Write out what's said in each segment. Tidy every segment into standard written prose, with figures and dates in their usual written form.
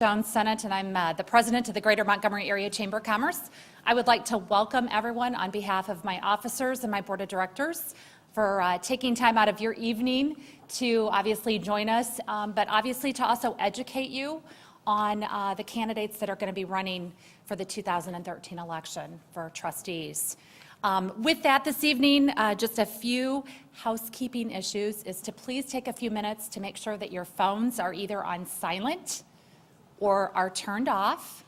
Jones Senate, and I'm the president of the Greater Montgomery Area Chamber of Commerce. I would like to welcome everyone on behalf of my officers and my board of directors for taking time out of your evening to obviously join us, but obviously to also educate you on the candidates that are going to be running for the 2013 election for trustees. With that this evening, just a few housekeeping issues is to please take a few minutes to make sure that your phones are either on silent or are turned off.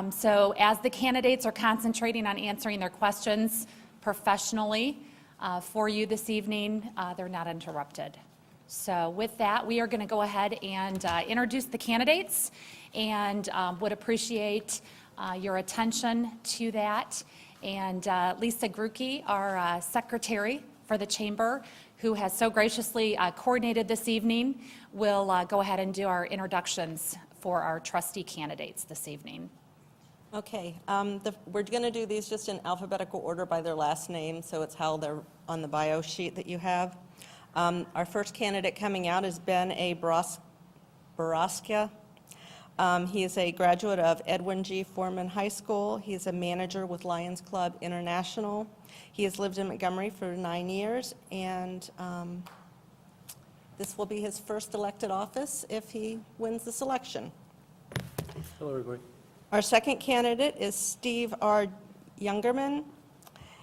So as the candidates are concentrating on answering their questions professionally for you this evening, they're not interrupted. So with that, we are going to go ahead and introduce the candidates, and would appreciate your attention to that. And Lisa Grucki, our secretary for the chamber, who has so graciously coordinated this evening, will go ahead and do our introductions for our trustee candidates this evening. Okay, we're going to do these just in alphabetical order by their last name, so it's how they're on the bio sheet that you have. Our first candidate coming out is Ben A. Baraska. He is a graduate of Edwin G. Foreman High School. He is a manager with Lions Club International. He has lived in Montgomery for 9 years, and this will be his first elected office if he wins this election. Hello, everybody. Our second candidate is Steve R. Youngerman.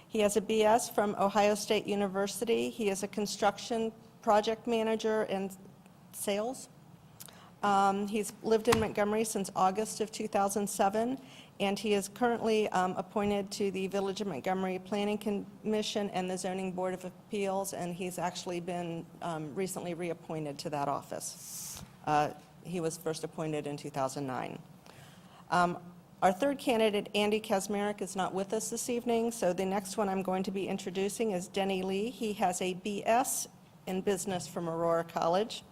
He has a BS from Ohio State University. He is a construction project manager and sales. He's lived in Montgomery since August of 2007, and he is currently appointed to the Village of Montgomery Planning Commission and the Zoning Board of Appeals, and he's actually been recently reappointed to that office. He was first appointed in 2009. Our third candidate, Andy Kazmarek, is not with us this evening, so the next one I'm going to be introducing is Denny Lee. He has a BS in business from Aurora College.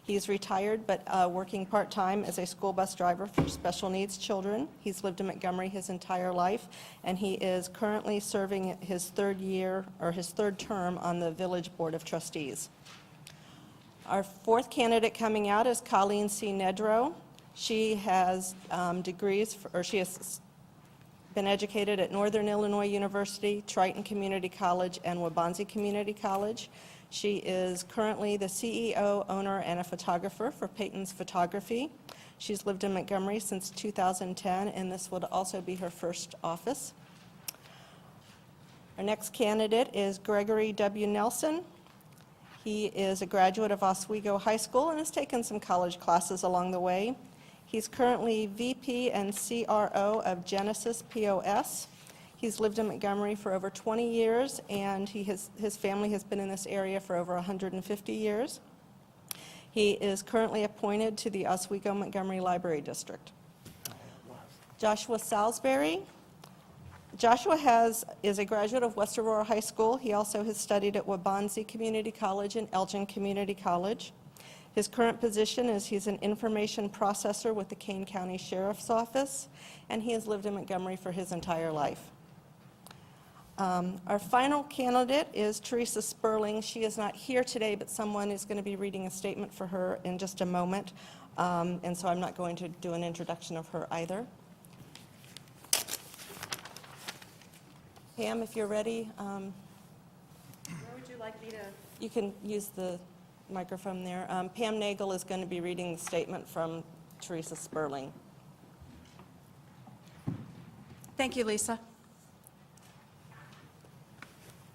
He's retired but working part-time as a school bus driver for special needs children. He's lived in Montgomery his entire life, and he is currently serving his third term on the Village Board of Trustees. Our fourth candidate coming out is Colleen C. Nedrow. She has she has been educated at Northern Illinois University, Triton Community College, and Waubonsie Community College. She is currently the CEO, owner, and a photographer for Peyton's Photography. She's lived in Montgomery since 2010, and this would also be her first office. Our next candidate is Gregory W. Nelson. He is a graduate of Oswego High School and has taken some college classes along the way. He's currently VP and CRO of Genesis POS. He's lived in Montgomery for over 20 years, and his family has been in this area for over 150 years. He is currently appointed to the Oswego Montgomery Library District. Joshua Salsbury. Joshua is a graduate of West Aurora High School. He also has studied at Waubonsie Community College and Elgin Community College. His current position is he's an information processor with the Kane County Sheriff's Office, and he has lived in Montgomery for his entire life. Our final candidate is Teresa Sperling. She is not here today, but someone is going to be reading a statement for her in just a moment, and so I'm not going to do an introduction of her either. Pam, if you're ready. Where would you like me to? You can use the microphone there. Pam Nagel is going to be reading the statement from Teresa Sperling. Thank you, Lisa.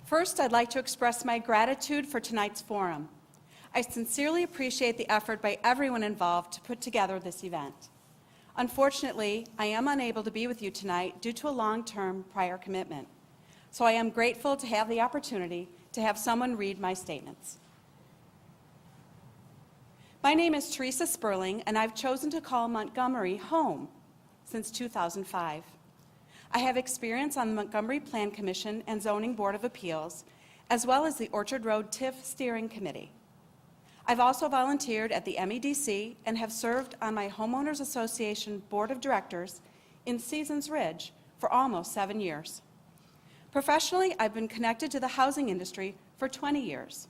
First, I'd like to express my gratitude for tonight's forum. I sincerely appreciate the effort by everyone involved to put together this event. Unfortunately, I am unable to be with you tonight due to a long-term prior commitment, so I am grateful to have the opportunity to have someone read my statements. My name is Teresa Sperling, and I've chosen to call Montgomery home since 2005. I have experience on the Montgomery Plan Commission and Zoning Board of Appeals, as well as the Orchard Road TIF Steering Committee. I've also volunteered at the MEDC and have served on my Homeowners Association Board of Directors in Seasons Ridge for almost 7 years. Professionally, I've been connected to the housing industry for 20 years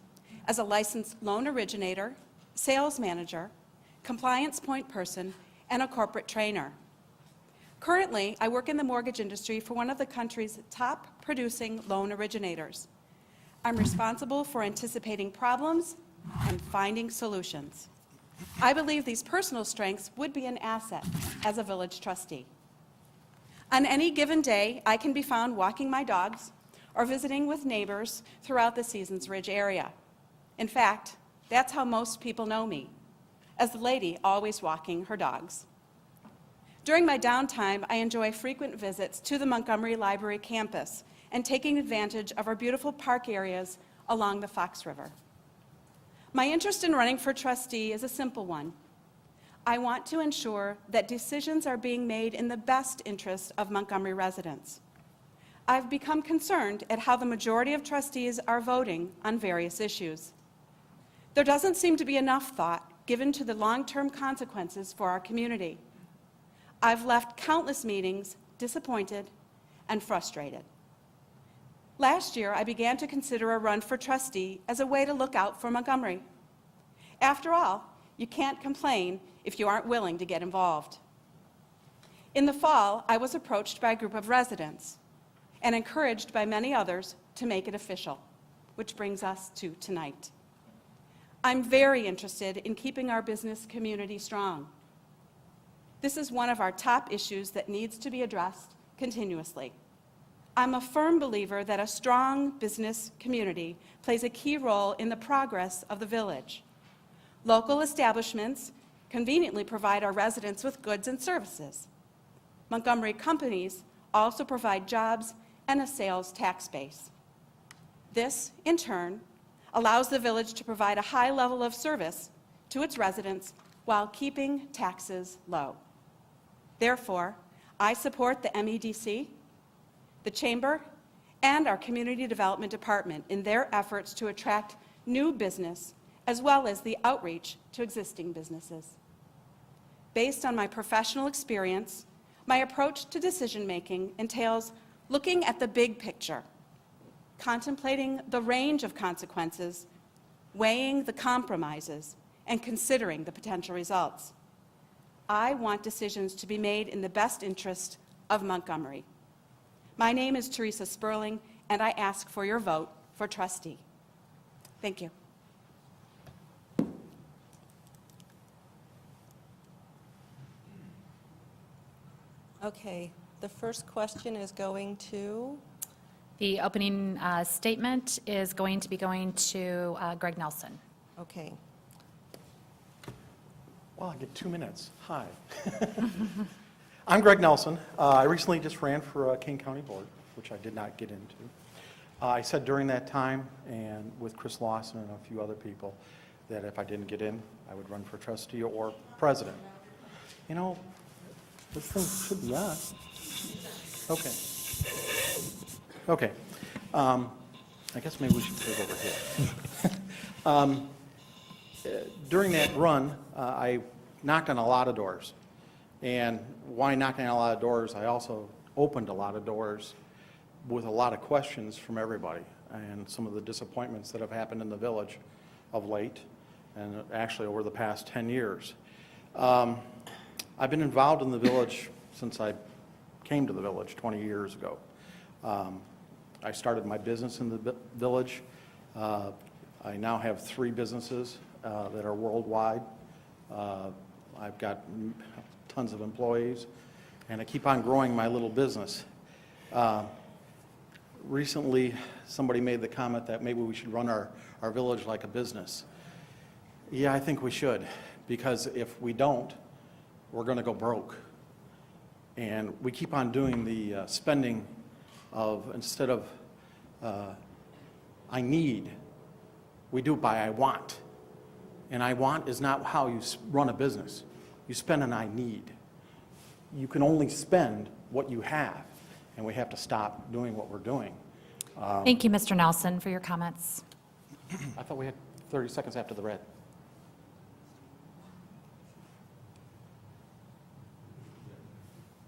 as a licensed loan originator, sales manager, compliance point person, and a corporate trainer. Currently, I work in the mortgage industry for one of the country's top producing loan originators. I'm responsible for anticipating problems and finding solutions. I believe these personal strengths would be an asset as a village trustee. On any given day, I can be found walking my dogs or visiting with neighbors throughout the Seasons Ridge area. In fact, that's how most people know me, as the lady always walking her dogs. During my downtime, I enjoy frequent visits to the Montgomery Library campus and taking advantage of our beautiful park areas along the Fox River. My interest in running for trustee is a simple one. I want to ensure that decisions are being made in the best interest of Montgomery residents. I've become concerned at how the majority of trustees are voting on various issues. There doesn't seem to be enough thought given to the long-term consequences for our community. I've left countless meetings disappointed and frustrated. Last year, I began to consider a run for trustee as a way to look out for Montgomery. After all, you can't complain if you aren't willing to get involved. In the fall, I was approached by a group of residents and encouraged by many others to make it official, which brings us to tonight. I'm very interested in keeping our business community strong. This is one of our top issues that needs to be addressed continuously. I'm a firm believer that a strong business community plays a key role in the progress of the village. Local establishments conveniently provide our residents with goods and services. Montgomery companies also provide jobs and a sales tax base. This, in turn, allows the village to provide a high level of service to its residents while keeping taxes low. Therefore, I support the MEDC, the Chamber, and our Community Development Department in their efforts to attract new business as well as the outreach to existing businesses. Based on my professional experience, my approach to decision-making entails looking at the big picture, contemplating the range of consequences, weighing the compromises, and considering the potential results. I want decisions to be made in the best interest of Montgomery. My name is Teresa Sperling, and I ask for your vote for trustee. Thank you. Okay, the first question is going to, The opening statement is going to be going to Greg Nelson. okay. Well, I get 2 minutes. Hi. I'm Greg Nelson. I recently just ran for King County Board, which I did not get into. I said during that time, and with Chris Lawson and a few other people, that if I didn't get in, I would run for trustee or president. You know, this thing should be on. Okay. Okay. I guess maybe we should take over here. During that run, I knocked on a lot of doors. And why knocking on a lot of doors? I also opened a lot of doors with a lot of questions from everybody and some of the disappointments that have happened in the village of late and actually over the past 10 years. I've been involved in the village since I came to the village 20 years ago. I started my business in the village. I now have 3 businesses that are worldwide. I've got tons of employees, and I keep on growing my little business. Recently, somebody made the comment that maybe we should run our village like a business. Yeah, I think we should, because if we don't, we're going to go broke. And we keep on doing the spending of, instead of I need, we do it by I want. And I want is not how you run a business. You spend an I need. You can only spend what you have, and we have to stop doing what we're doing. Thank you, Mr. Nelson, for your comments. I thought we had 30 seconds after the red.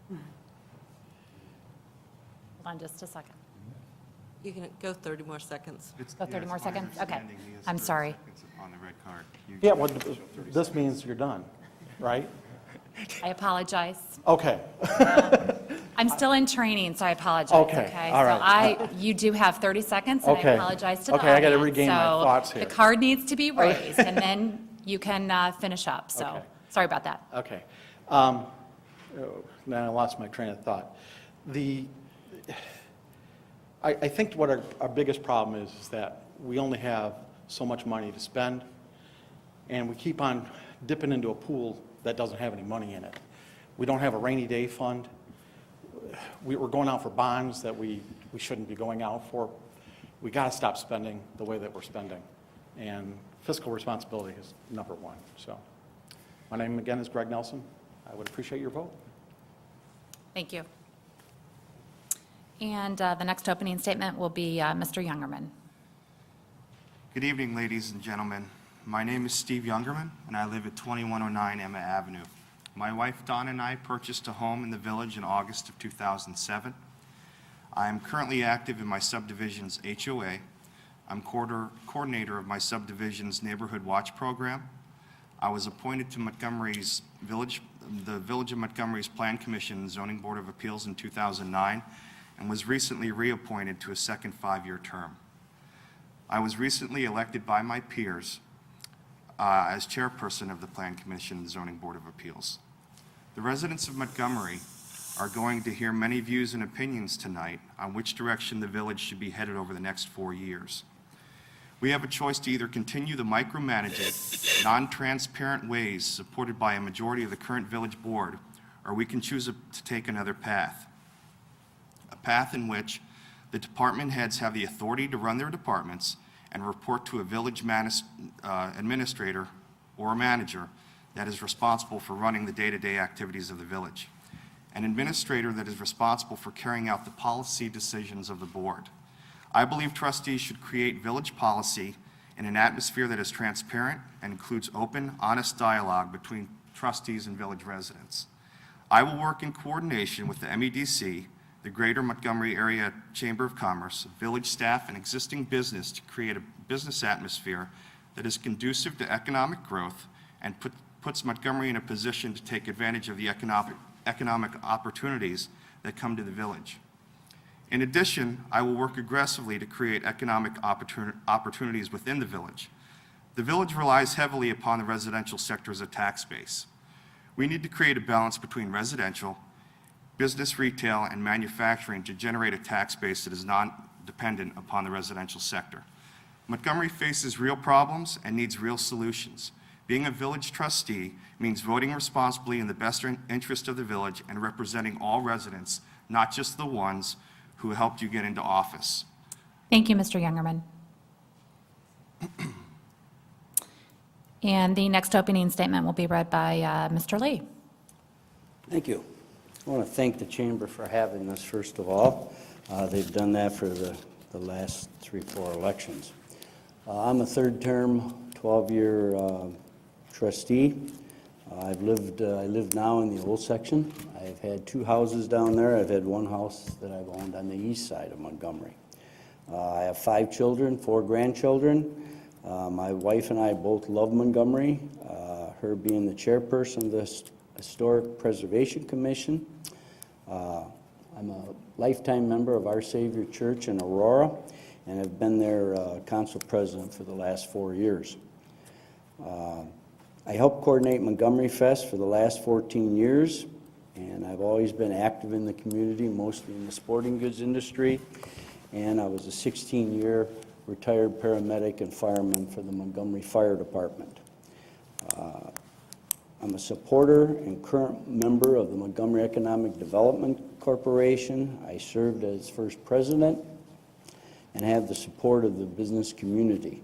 Hold on just a second. You can go 30 more seconds. Go 30 more seconds? Okay. I'm sorry. On the red card. Yeah, well, this means you're done, right? I apologize. Okay, I'm still in training, so I apologize, Okay, okay? all right. So you do have 30 seconds, and I Okay. apologize to the audience. Okay, I gotta regain my thoughts here. So the card needs to be raised, and then you can finish up, so, Okay. sorry about that. okay. Now I lost my train of thought. I think what our biggest problem is that we only have so much money to spend, and we keep on dipping into a pool that doesn't have any money in it. We don't have a rainy day fund. We're going out for bonds that we shouldn't be going out for. We got to stop spending the way that we're spending, and fiscal responsibility is number one. So, my name again is Greg Nelson. I would appreciate your vote. Thank you. And the next opening statement will be Mr. Youngerman. Good evening, ladies and gentlemen. My name is Steve Youngerman, and I live at 2109 Emma Avenue. My wife, Donna, and I purchased a home in the village in August of 2007. I am currently active in my subdivision's HOA. I'm coordinator of my subdivision's Neighborhood Watch program. I was appointed to the Village of Montgomery's Plan Commission and Zoning Board of Appeals in 2009, and was recently reappointed to a second 5-year term. I was recently elected by my peers as chairperson of the Plan Commission and Zoning Board of Appeals. The residents of Montgomery are going to hear many views and opinions tonight on which direction the village should be headed over the next 4 years. We have a choice to either continue the micromanaging, non-transparent ways supported by a majority of the current village board, or we can choose to take another path. A path in which the department heads have the authority to run their departments and report to a village administrator or a manager that is responsible for running the day-to-day activities of the village. An administrator that is responsible for carrying out the policy decisions of the board. I believe trustees should create village policy in an atmosphere that is transparent and includes open, honest dialogue between trustees and village residents. I will work in coordination with the MEDC, the Greater Montgomery Area Chamber of Commerce, village staff, and existing business to create a business atmosphere that is conducive to economic growth and puts Montgomery in a position to take advantage of the economic opportunities that come to the village. In addition, I will work aggressively to create economic opportunities within the village. The village relies heavily upon the residential sector as a tax base. We need to create a balance between residential, business, retail, and manufacturing to generate a tax base that is not dependent upon the residential sector. Montgomery faces real problems and needs real solutions. Being a village trustee means voting responsibly in the best interest of the village and representing all residents, not just the ones who helped you get into office. Thank you, Mr. Youngerman. And the next opening statement will be read by Mr. Lee. Thank you. I want to thank the Chamber for having this, first of all. They've done that for the last 3-4 elections. I'm a third-term, 12-year trustee. I live now in the old section. I've had 2 houses down there. I've had 1 house that I've owned on the east side of Montgomery. I have 5 children, 4 grandchildren. My wife and I both love Montgomery, her being the chairperson of the Historic Preservation Commission. I'm a lifetime member of Our Savior Church in Aurora, and have been their council president for the last 4 years. I helped coordinate Montgomery Fest for the last 14 years, and I've always been active in the community, mostly in the sporting goods industry, and I was a 16-year retired paramedic and fireman for the Montgomery Fire Department. I'm a supporter and current member of the Montgomery Economic Development Corporation. I served as first president and have the support of the business community.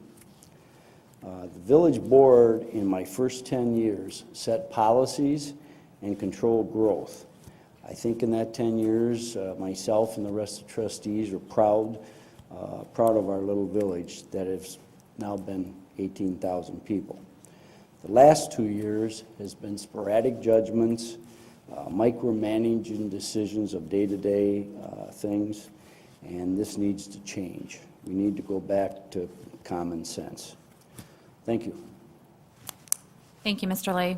The village board in my first 10 years set policies and controlled growth. I think in that 10 years, myself and the rest of the trustees are proud of our little village that has now been 18,000 people. The last 2 years has been sporadic judgments, micromanaging decisions of day-to-day things, and this needs to change. We need to go back to common sense. Thank you. Thank you, Mr. Lee.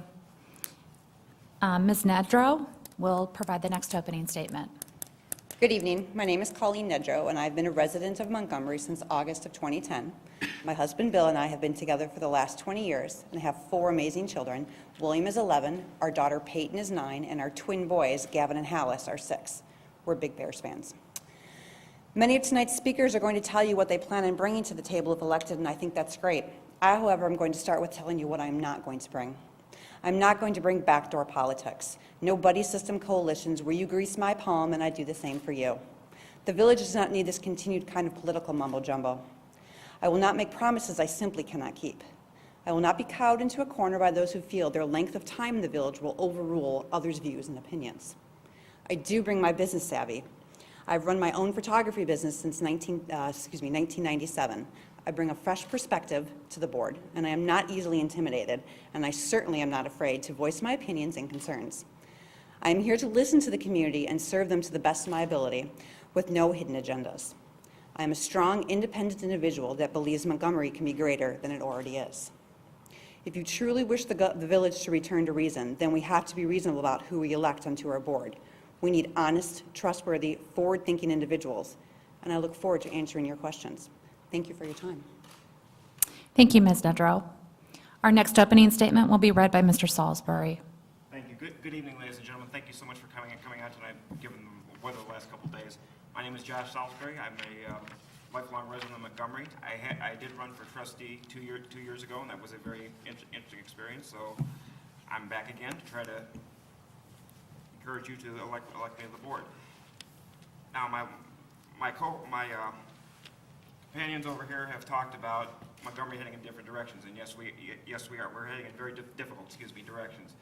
Ms. Nedrow will provide the next opening statement. Good evening. My name is Colleen Nedrow, and I've been a resident of Montgomery since August of 2010. My husband Bill and I have been together for the last 20 years and have 4 amazing children. William is 11, our daughter Peyton is 9, and our twin boys, Gavin and Hallis, are 6. We're big Bears fans. Many of tonight's speakers are going to tell you what they plan on bringing to the table if elected, and I think that's great. I, however, am going to start with telling you what I'm not going to bring. I'm not going to bring backdoor politics. No buddy system coalitions where you grease my palm and I do the same for you. The village does not need this continued kind of political mumbo-jumbo. I will not make promises I simply cannot keep. I will not be cowed into a corner by those who feel their length of time in the village will overrule others' views and opinions. I do bring my business savvy. I've run my own photography business since 1997. I bring a fresh perspective to the board, and I am not easily intimidated, and I certainly am not afraid to voice my opinions and concerns. I am here to listen to the community and serve them to the best of my ability, with no hidden agendas. I am a strong, independent individual that believes Montgomery can be greater than it already is. If you truly wish the village to return to reason, then we have to be reasonable about who we elect onto our board. We need honest, trustworthy, forward-thinking individuals, and I look forward to answering your questions. Thank you for your time. Thank you, Ms. Nedrow. Our next opening statement will be read by Mr. Salsbury. Thank you. Good evening, ladies and gentlemen. Thank you so much for coming out tonight, given the weather the last couple of days. My name is Josh Salsbury. I'm a lifelong resident of Montgomery. I did run for trustee 2 years ago, and that was a very interesting experience. So I'm back again to try to encourage you to elect me to the board. Now, my companions over here have talked about Montgomery heading in different directions, and yes, we are. We're heading in very difficult, directions.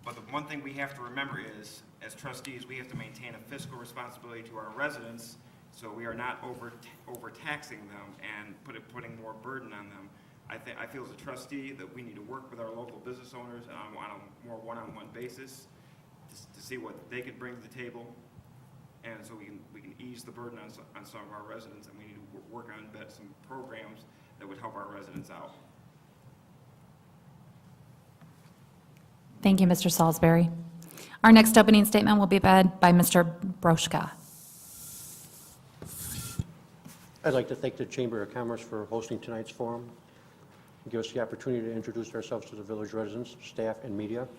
But the one thing we have to remember is, as trustees, we have to maintain a fiscal responsibility to our residents, so we are not overtaxing them and putting more burden on them. I feel as a trustee that we need to work with our local business owners on a more one-on-one basis to see what they could bring to the table, and so we can ease the burden on some of our residents, and we need to work on some programs that would help our residents out. Thank you, Mr. Salisbury. Our next opening statement will be read by Mr. Broszka. I'd like to thank the Chamber of Commerce for hosting tonight's forum and give us the opportunity to introduce ourselves to the village residents, staff, and media.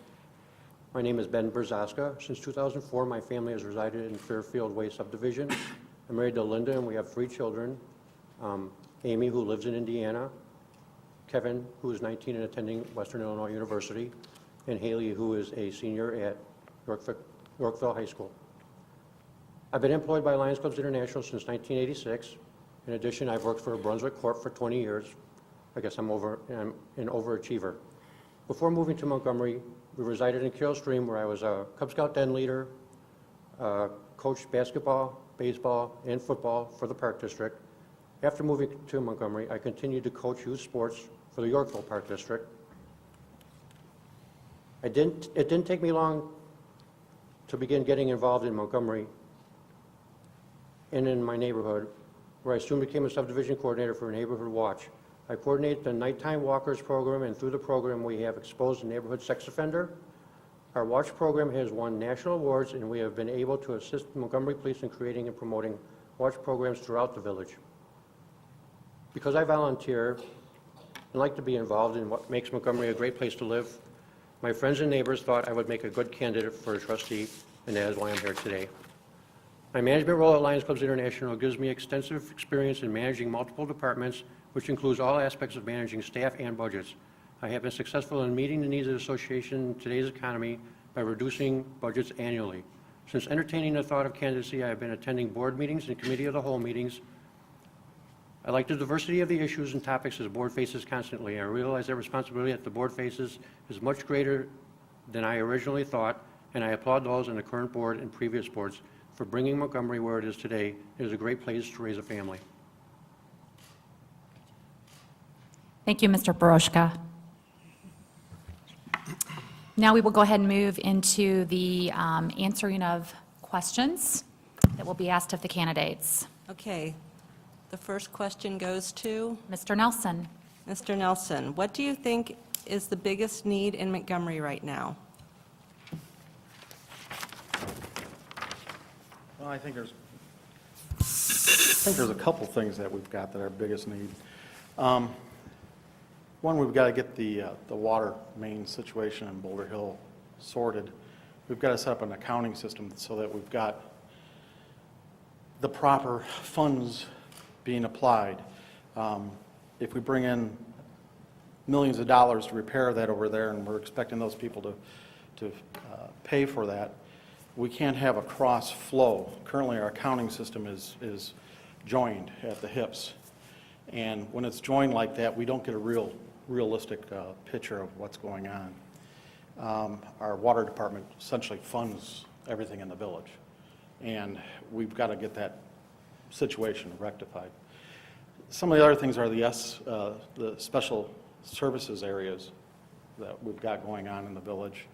My name is Ben Brzaska. Since 2004, my family has resided in Fairfield Way subdivision. I'm married to Linda, and we have 3 children. Amy, who lives in Indiana, Kevin, who is 19 and attending Western Illinois University, and Haley, who is a senior at Yorkville High School. I've been employed by Lions Clubs International since 1986. In addition, I've worked for Brunswick Corp for 20 years. I guess I'm an overachiever. Before moving to Montgomery, we resided in Carroll Stream, where I was a Cub Scout den leader, coached basketball, baseball, and football for the Park District. After moving to Montgomery, I continued to coach youth sports for the Yorkville Park District. It didn't take me long to begin getting involved in Montgomery and in my neighborhood, where I soon became a subdivision coordinator for Neighborhood Watch. I coordinate the nighttime walkers program, and through the program we have exposed the neighborhood sex offender. Our watch program has won national awards, and we have been able to assist Montgomery Police in creating and promoting watch programs throughout the village. Because I volunteer and like to be involved in what makes Montgomery a great place to live, my friends and neighbors thought I would make a good candidate for a trustee, and that is why I'm here today. My management role at Lions Clubs International gives me extensive experience in managing multiple departments, which includes all aspects of managing staff and budgets. I have been successful in meeting the needs of the association in today's economy by reducing budgets annually. Since entertaining the thought of candidacy, I have been attending board meetings and committee of the whole meetings. I like the diversity of the issues and topics the board faces constantly. I realize that responsibility that the board faces is much greater than I originally thought, and I applaud those in the current board and previous boards for bringing Montgomery where it is today. It is a great place to raise a family. Thank you, Mr. Broszka. Now we will go ahead and move into the answering of questions that will be asked of the candidates. Okay. The first question goes to Mr. Nelson. Mr. Nelson. What do you think is the biggest need in Montgomery right now? Well, I think there's a couple things that we've got that are our biggest need. One, we've got to get the water main situation in Boulder Hill sorted. We've got to set up an accounting system so that we've got the proper funds being applied. If we bring in millions of dollars to repair that over there, and we're expecting those people to pay for that, we can't have a cross flow. Currently, our accounting system is joined at the hips. And when it's joined like that, we don't get a realistic picture of what's going on. Our water department essentially funds everything in the village. And we've got to get that situation rectified. Some of the other things are the special services areas that we've got going on in the village.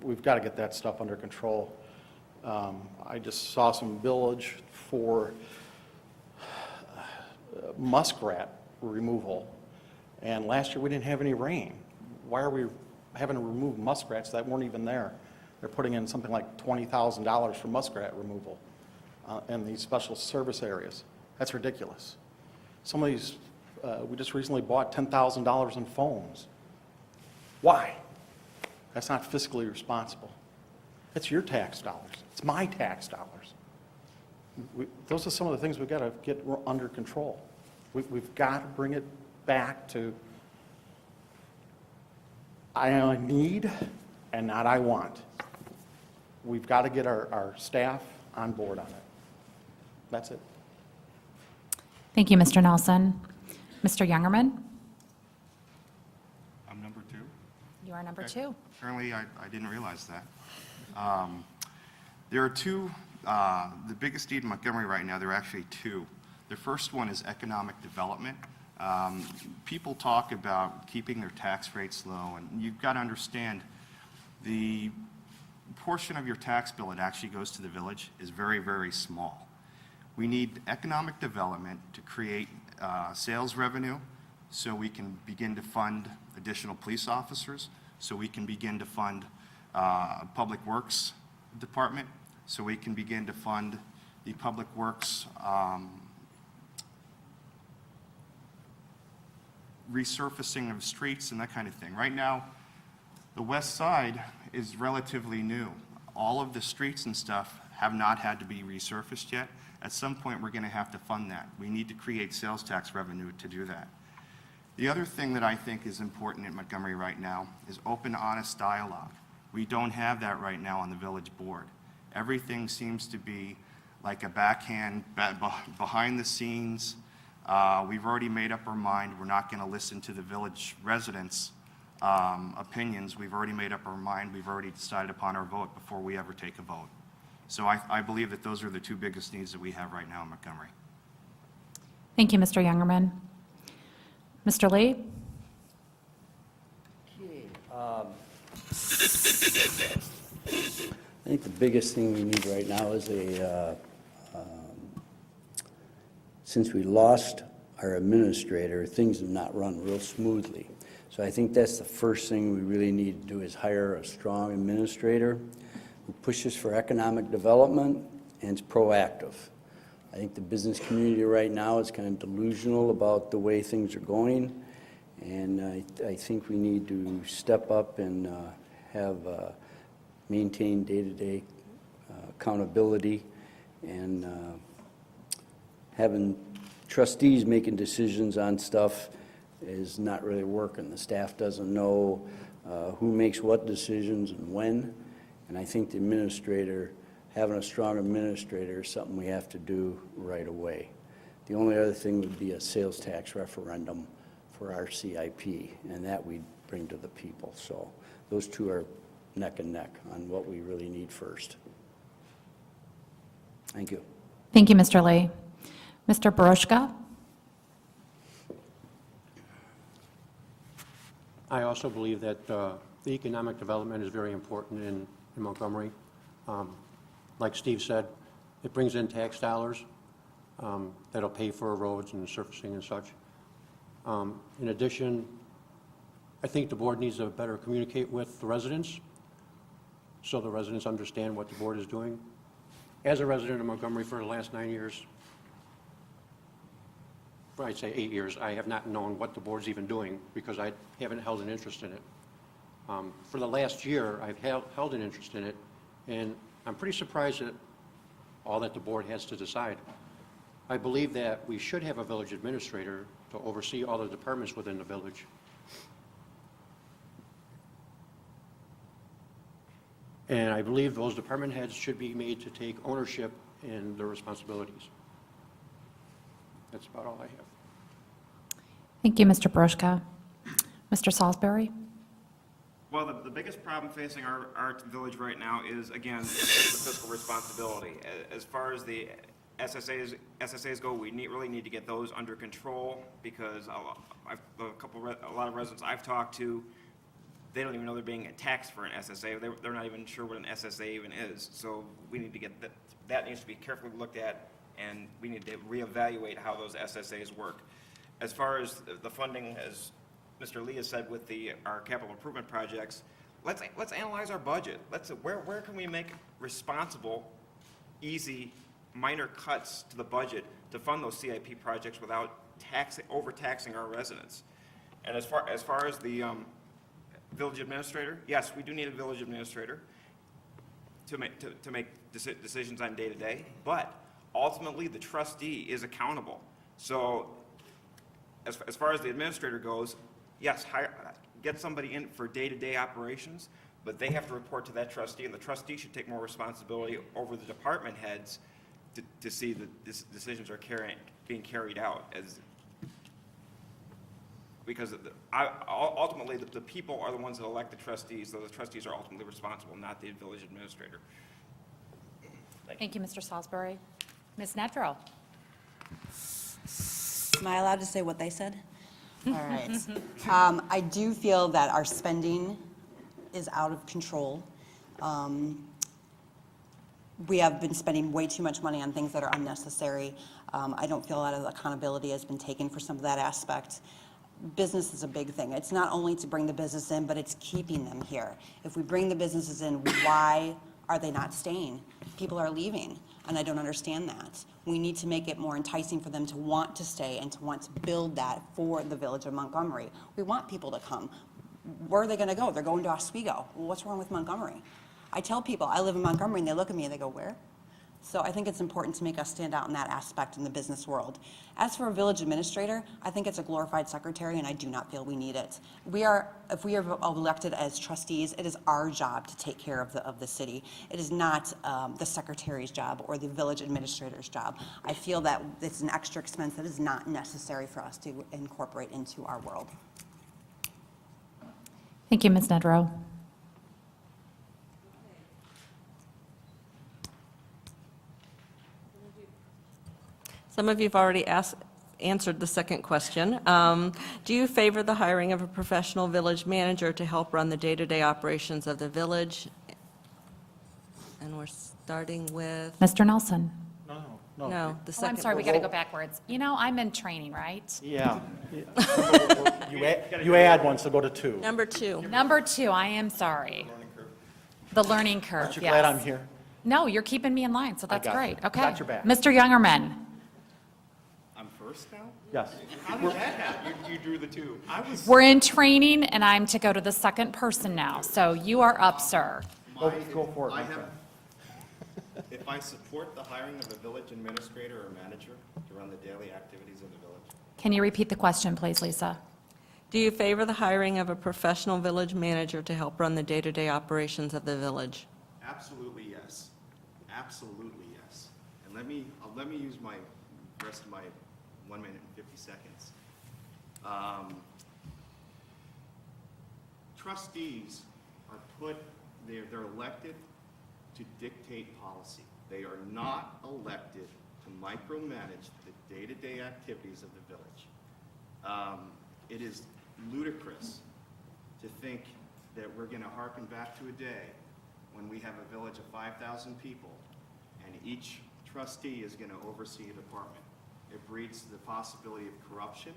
We've got to get that stuff under control. I just saw some village for muskrat removal, and last year we didn't have any rain. Why are we having to remove muskrats that weren't even there? They're putting in something like $20,000 for muskrat removal in these special service areas. That's ridiculous. Some of these, we just recently bought $10,000 in phones. Why? That's not fiscally responsible. It's your tax dollars. It's my tax dollars. Those are some of the things we've got to get under control. We've got to bring it back to I need and not I want. We've got to get our staff on board on it. That's it. Thank you, Mr. Nelson. Mr. Youngerman? I'm number 2. You are number Okay. 2. Apparently, I didn't realize that. There are two, the biggest need in Montgomery right now, there are actually two. The first one is economic development. People talk about keeping their tax rates low, and you've got to understand the portion of your tax bill that actually goes to the village is very, very small. We need economic development to create sales revenue so we can begin to fund additional police officers, so we can begin to fund Public Works Department, so we can begin to fund the Public Works resurfacing of streets and that kind of thing. Right now, the west side is relatively new. All of the streets and stuff have not had to be resurfaced yet. At some point, we're going to have to fund that. We need to create sales tax revenue to do that. The other thing that I think is important in Montgomery right now is open, honest dialogue. We don't have that right now on the village board. Everything seems to be like a backhand, behind the scenes. We've already made up our mind. We're not going to listen to the village residents' opinions. We've already made up our mind. We've already decided upon our vote before we ever take a vote. So I believe that those are the two biggest needs that we have right now in Montgomery. Thank you, Mr. Youngerman. Mr. Lee? I think the biggest thing we need right now is since we lost our administrator, things have not run real smoothly. So I think that's the first thing we really need to do is hire a strong administrator who pushes for economic development and is proactive. I think the business community right now is kind of delusional about the way things are going, and I think we need to step up and maintain day-to-day accountability, and having trustees making decisions on stuff is not really working. The staff doesn't know who makes what decisions and when, and I think the administrator, having a strong administrator is something we have to do right away. The only other thing would be a sales tax referendum for our CIP, and that we'd bring to the people. So those two are neck and neck on what we really need first. Thank you. Thank you, Mr. Lee. Mr. Barushka? I also believe that the economic development is very important in Montgomery. Like Steve said, it brings in tax dollars that'll pay for roads and surfacing and such. In addition, I think the board needs to better communicate with the residents so the residents understand what the board is doing. as a resident of Montgomery for the last 9 years, well, I'd say 8 years, I have not known what the board's even doing because I haven't held an interest in it. For the last year, I've held an interest in it, and I'm pretty surprised at all that the board has to decide. I believe that we should have a village administrator to oversee all the departments within the village. And I believe those department heads should be made to take ownership in their responsibilities. That's about all I have. Thank you, Mr. Broszka. Mr. Salisbury? Well, the biggest problem facing our village right now is, again, the fiscal responsibility. As far as the SSAs go, we really need to get those under control, because a lot of residents I've talked to, they don't even know they're being taxed for an SSA. They're not even sure what an SSA even is. So we need to get that needs to be carefully looked at, and we need to reevaluate how those SSAs work. As far as the funding, as Mr. Lee has said with our capital improvement projects, let's analyze our budget. Where can we make responsible, easy, minor cuts to the budget to fund those CIP projects without overtaxing our residents? And as far as the village administrator, yes, we do need a village administrator to make decisions on day-to-day, but ultimately the trustee is accountable. So as far as the administrator goes, yes, get somebody in for day-to-day operations, but they have to report to that trustee, and the trustee should take more responsibility over the department heads to see that decisions are being carried out. Because ultimately, the people are the ones that elect the trustees, so the trustees are ultimately responsible, not the village administrator. Thank you, Mr. Salisbury. Ms. Nedrow? Am I allowed to say what they said? All right. I do feel that our spending is out of control. We have been spending way too much money on things that are unnecessary. I don't feel a lot of accountability has been taken for some of that aspect. Business is a big thing. It's not only to bring the business in, but it's keeping them here. If we bring the businesses in, why are they not staying? People are leaving, and I don't understand that. We need to make it more enticing for them to want to stay and to want to build that for the village of Montgomery. We want people to come. Where are they going to go? They're going to Oswego. Well, what's wrong with Montgomery? I tell people, I live in Montgomery, and they look at me and they go, where? So I think it's important to make us stand out in that aspect in the business world. As for a village administrator, I think it's a glorified secretary, and I do not feel we need it. If we are elected as trustees, it is our job to take care of the city. It is not the secretary's job or the village administrator's job. I feel that it's an extra expense that is not necessary for us to incorporate into our world. Thank you, Ms. Nedrow. Some of you have already answered the second question. Do you favor the hiring of a professional village manager to help run the day-to-day operations of the village? And we're starting with, Mr. Nelson? No. no, the Oh, second. I'm sorry, we got to go backwards. You know, I'm in training, right? Yeah. You add one, so go to 2. Number 2. Number 2, I am sorry. The learning curve, Aren't you yes. glad I'm here? No, you're keeping me in line, so that's got great. you. Okay. Got your back. Mr. Youngerman? I'm first now? Yes. How did that happen? You drew the 2. We're in training, and I'm to go to the second person now, so you are up, sir. Go for it, my friend. If I support the hiring of a village administrator or manager to run the daily activities of the village, Can you repeat the question, please, Lisa? Do you favor the hiring of a professional village manager to help run the day-to-day operations of the village? absolutely yes. Absolutely yes. And let me use the rest of my 1 minute and 50 seconds. Trustees are they're elected to dictate policy. They are not elected to micromanage the day-to-day activities of the village. It is ludicrous to think that we're going to harken back to a day when we have a village of 5,000 people and each trustee is going to oversee a department. It breeds the possibility of corruption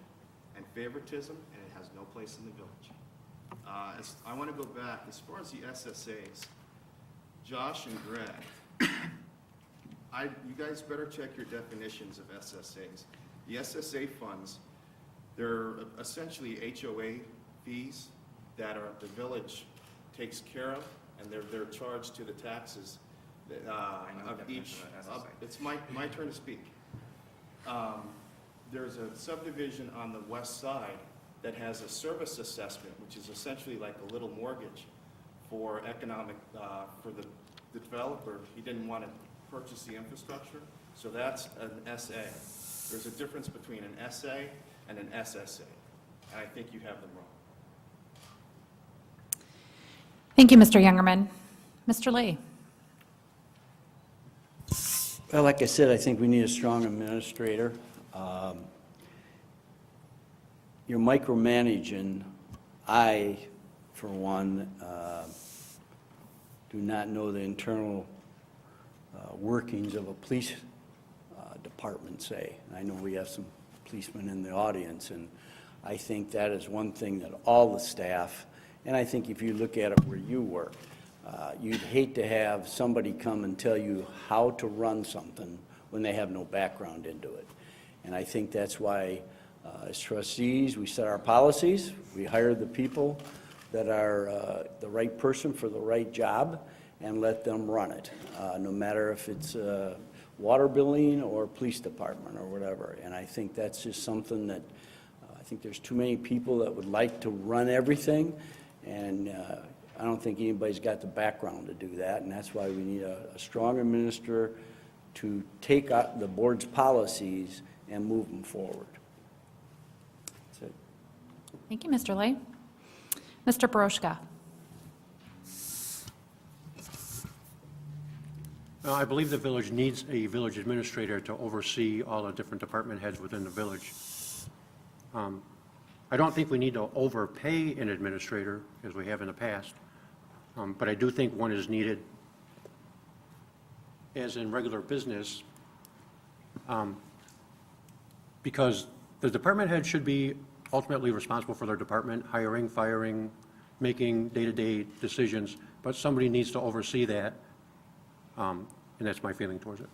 and favoritism, and it has no place in the village. I want to go back. As far as the SSAs, Josh and Greg, You guys better check your definitions of SSAs. The SSA funds, they're essentially HOA fees that the village takes care of, and they're charged to the taxes of each. It's my turn to speak. There's a subdivision on the west side that has a service assessment, which is essentially like a little mortgage for economic, for the developer. He didn't want to purchase the infrastructure, so that's an SA. There's a difference between an SA and an SSA, and I think you have them wrong. Thank you, Mr. Youngerman. Mr. Lee? Well, like I said, I think we need a strong administrator. You're micromanaging. I, for one, do not know the internal workings of a police department, say. I know we have some policemen in the audience, and I think that is one thing that all the staff, and I think if you look at it where you work, you'd hate to have somebody come and tell you how to run something when they have no background into it. And I think that's why, as trustees, we set our policies, we hire the people that are the right person for the right job, and let them run it, no matter if it's water billing or police department or whatever. And I think that's just something that, I think there's too many people that would like to run everything, and I don't think anybody's got the background to do that, and that's why we need a strong administrator to take out the board's policies and move them forward. That's it. Thank you, Mr. Lee. Mr. Baroshka? I believe the village needs a village administrator to oversee all the different department heads within the village. I don't think we need to overpay an administrator, as we have in the past, but I do think one is needed, as in regular business, because the department head should be ultimately responsible for their department, hiring, firing, making day-to-day decisions, but somebody needs to oversee that, and that's my feeling towards it.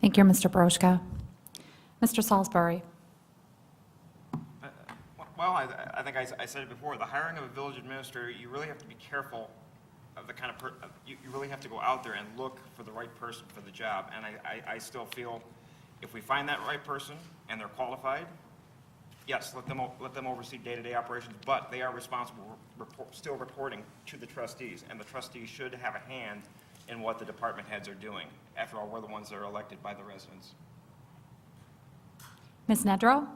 Thank you, Mr. Baroshka. Mr. Salisbury? Well, I think I said it before, the hiring of a village administrator, you really have to be careful of the kind of, you really have to go out there and look for the right person for the job. And I still feel if we find that right person and they're qualified, yes, let them oversee day-to-day operations, but they are responsible, still reporting to the trustees, and the trustees should have a hand in what the department heads are doing. After all, we're the ones that are elected by the residents. Ms. Nedrow?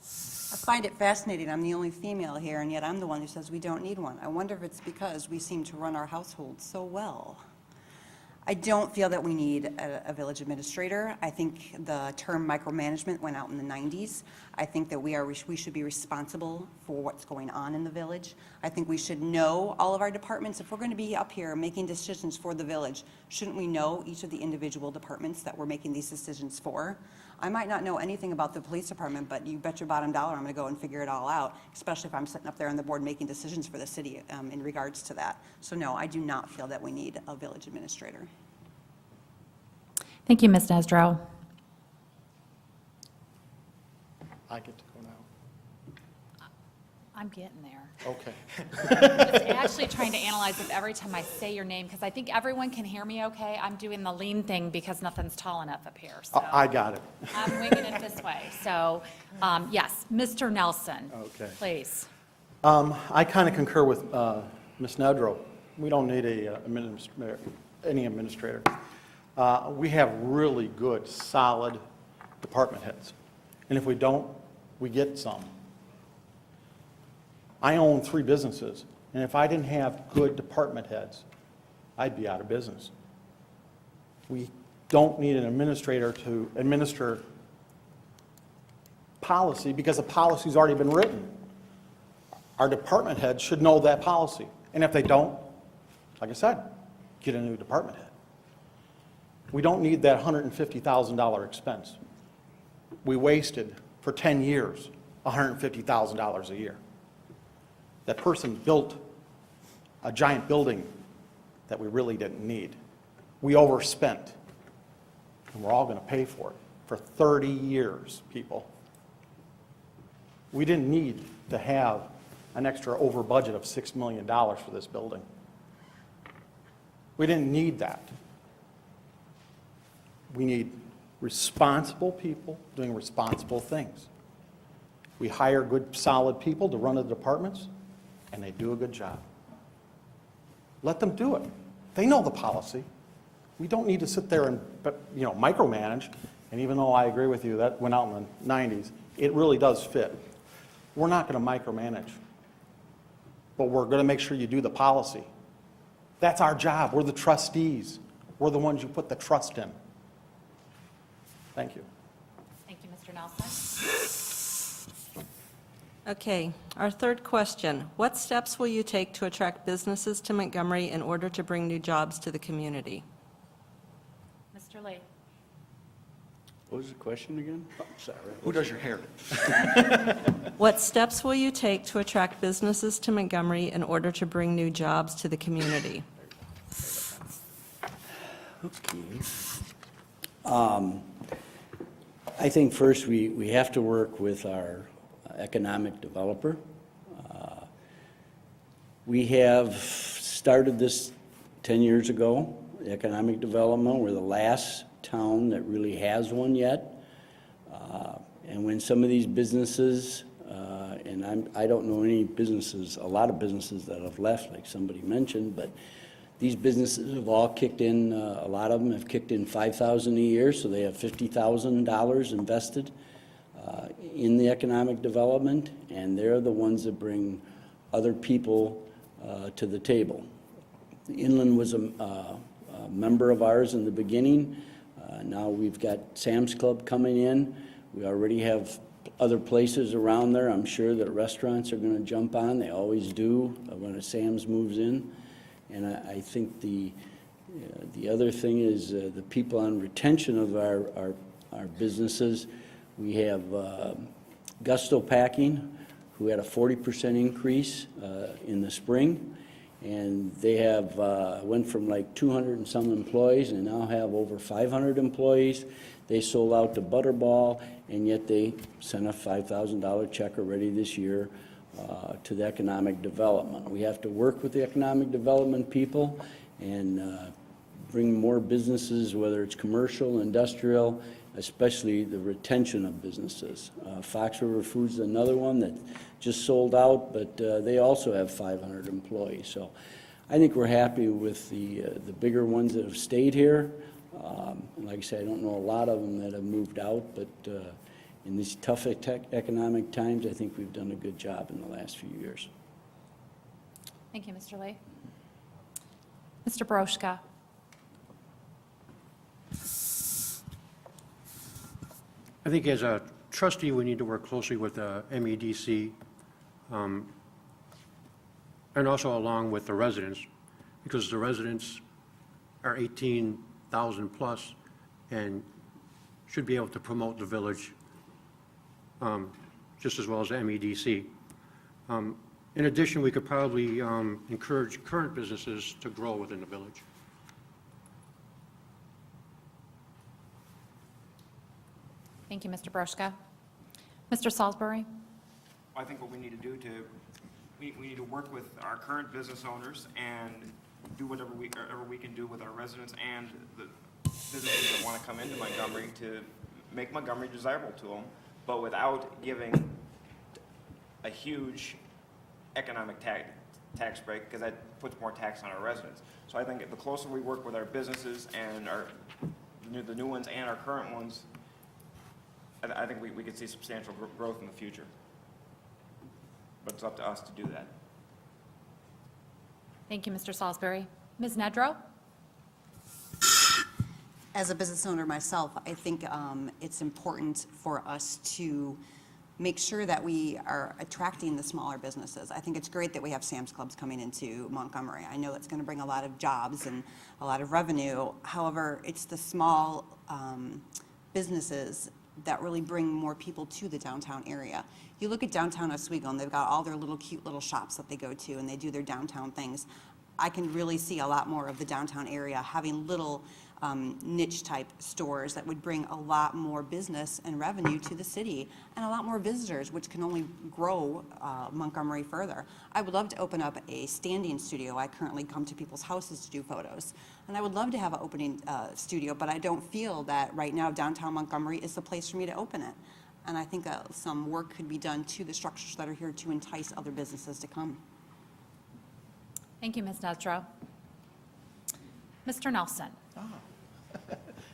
I find it fascinating. I'm the only female here, and yet I'm the one who says we don't need one. I wonder if it's because we seem to run our household so well. I don't feel that we need a village administrator. I think the term micromanagement went out in the 90s. I think that we should be responsible for what's going on in the village. I think we should know all of our departments. If we're going to be up here making decisions for the village, shouldn't we know each of the individual departments that we're making these decisions for? I might not know anything about the police department, but you bet your bottom dollar I'm going to go and figure it all out, especially if I'm sitting up there on the board making decisions for the city in regards to that. So no, I do not feel that we need a village administrator. Thank you, Ms. Nedrow. I get to go now. I'm getting there. Okay. Just actually trying to analyze it every time I say your name, because I think everyone can hear me okay. I'm doing the lean thing because nothing's tall enough up here, so. I got it. I'm winging it this way. So, yes, Mr. Nelson. Okay. Please. I kind of concur with Ms. Nedrow. We don't need any administrator. We have really good, solid department heads. And if we don't, we get some. I own 3 businesses, and if I didn't have good department heads, I'd be out of business. We don't need an administrator to administer policy because the policy's already been written. Our department heads should know that policy. And if they don't, like I said, get a new department head. We don't need that $150,000 expense. We wasted, for 10 years, $150,000 a year. That person built a giant building that we really didn't need. We overspent, and we're all going to pay for it for 30 years, people. We didn't need to have an extra over budget of $6 million for this building. We didn't need that. We need responsible people doing responsible things. We hire good, solid people to run the departments, and they do a good job. Let them do it. They know the policy. We don't need to sit there and, micromanage. And even though I agree with you, that went out in the 90s, it really does fit. We're not going to micromanage, but we're going to make sure you do the policy. That's our job. We're the trustees. We're the ones you put the trust in. Thank you. Thank you, Mr. Nelson. Okay, our third question. What steps will you take to attract businesses to Montgomery in order to bring new jobs to the community? Mr. Lee. What was the question again? Oh, sorry. Who does your hair? What steps will you take to attract businesses to Montgomery in order to bring new jobs to the community? Okay. I think first we have to work with our economic developer. We have started this 10 years ago, economic development. We're the last town that really has one yet. And when some of these businesses, and I don't know any businesses, a lot of businesses that have left, like somebody mentioned, but these businesses have all kicked in, a lot of them have kicked in $5,000 a year, so they have $50,000 invested in the economic development, and they're the ones that bring other people to the table. Inland was a member of ours in the beginning. Now we've got Sam's Club coming in. We already have other places around there. I'm sure that restaurants are going to jump on. They always do when a Sam's moves in. And I think the other thing is the people on retention of our businesses. We have Gusto Packing, who had a 40% increase in the spring. And they have went from like 200 and some employees and now have over 500 employees. They sold out to Butterball, and yet they sent a $5,000 check already this year to the economic development. We have to work with the economic development people and bring more businesses, whether it's commercial, industrial, especially the retention of businesses. Fox River Foods is another one that just sold out, but they also have 500 employees. So I think we're happy with the bigger ones that have stayed here. And like I said, I don't know a lot of them that have moved out, but in these tough economic times, I think we've done a good job in the last few years. Thank you, Mr. Lee. Mr. Broszka. I think as a trustee, we need to work closely with MEDC and also along with the residents, because the residents are 18,000 plus and should be able to promote the village just as well as the MEDC. In addition, we could probably encourage current businesses to grow within the village. Thank you, Mr. Broszka. Mr. Salisbury. I think what we need to do we need to work with our current business owners and do whatever we can do with our residents and the businesses that want to come into Montgomery to make Montgomery desirable to them, but without giving a huge economic tax break, because that puts more tax on our residents. So I think the closer we work with our businesses and the new ones and our current ones, I think we could see substantial growth in the future. But it's up to us to do that. Thank you, Mr. Salisbury. Ms. Nedrow? As a business owner myself, I think it's important for us to make sure that we are attracting the smaller businesses. I think it's great that we have Sam's Clubs coming into Montgomery. I know it's going to bring a lot of jobs and a lot of revenue. However, it's the small businesses that really bring more people to the downtown area. You look at downtown Oswego, and they've got all their little cute little shops that they go to, and they do their downtown things. I can really see a lot more of the downtown area having little niche-type stores that would bring a lot more business and revenue to the city and a lot more visitors, which can only grow Montgomery further. I would love to open up a standing studio. I currently come to people's houses to do photos. And I would love to have an opening studio, but I don't feel that right now downtown Montgomery is the place for me to open it. And I think some work could be done to the structures that are here to entice other businesses to come. Thank you, Ms. Nedrow. Mr. Nelson.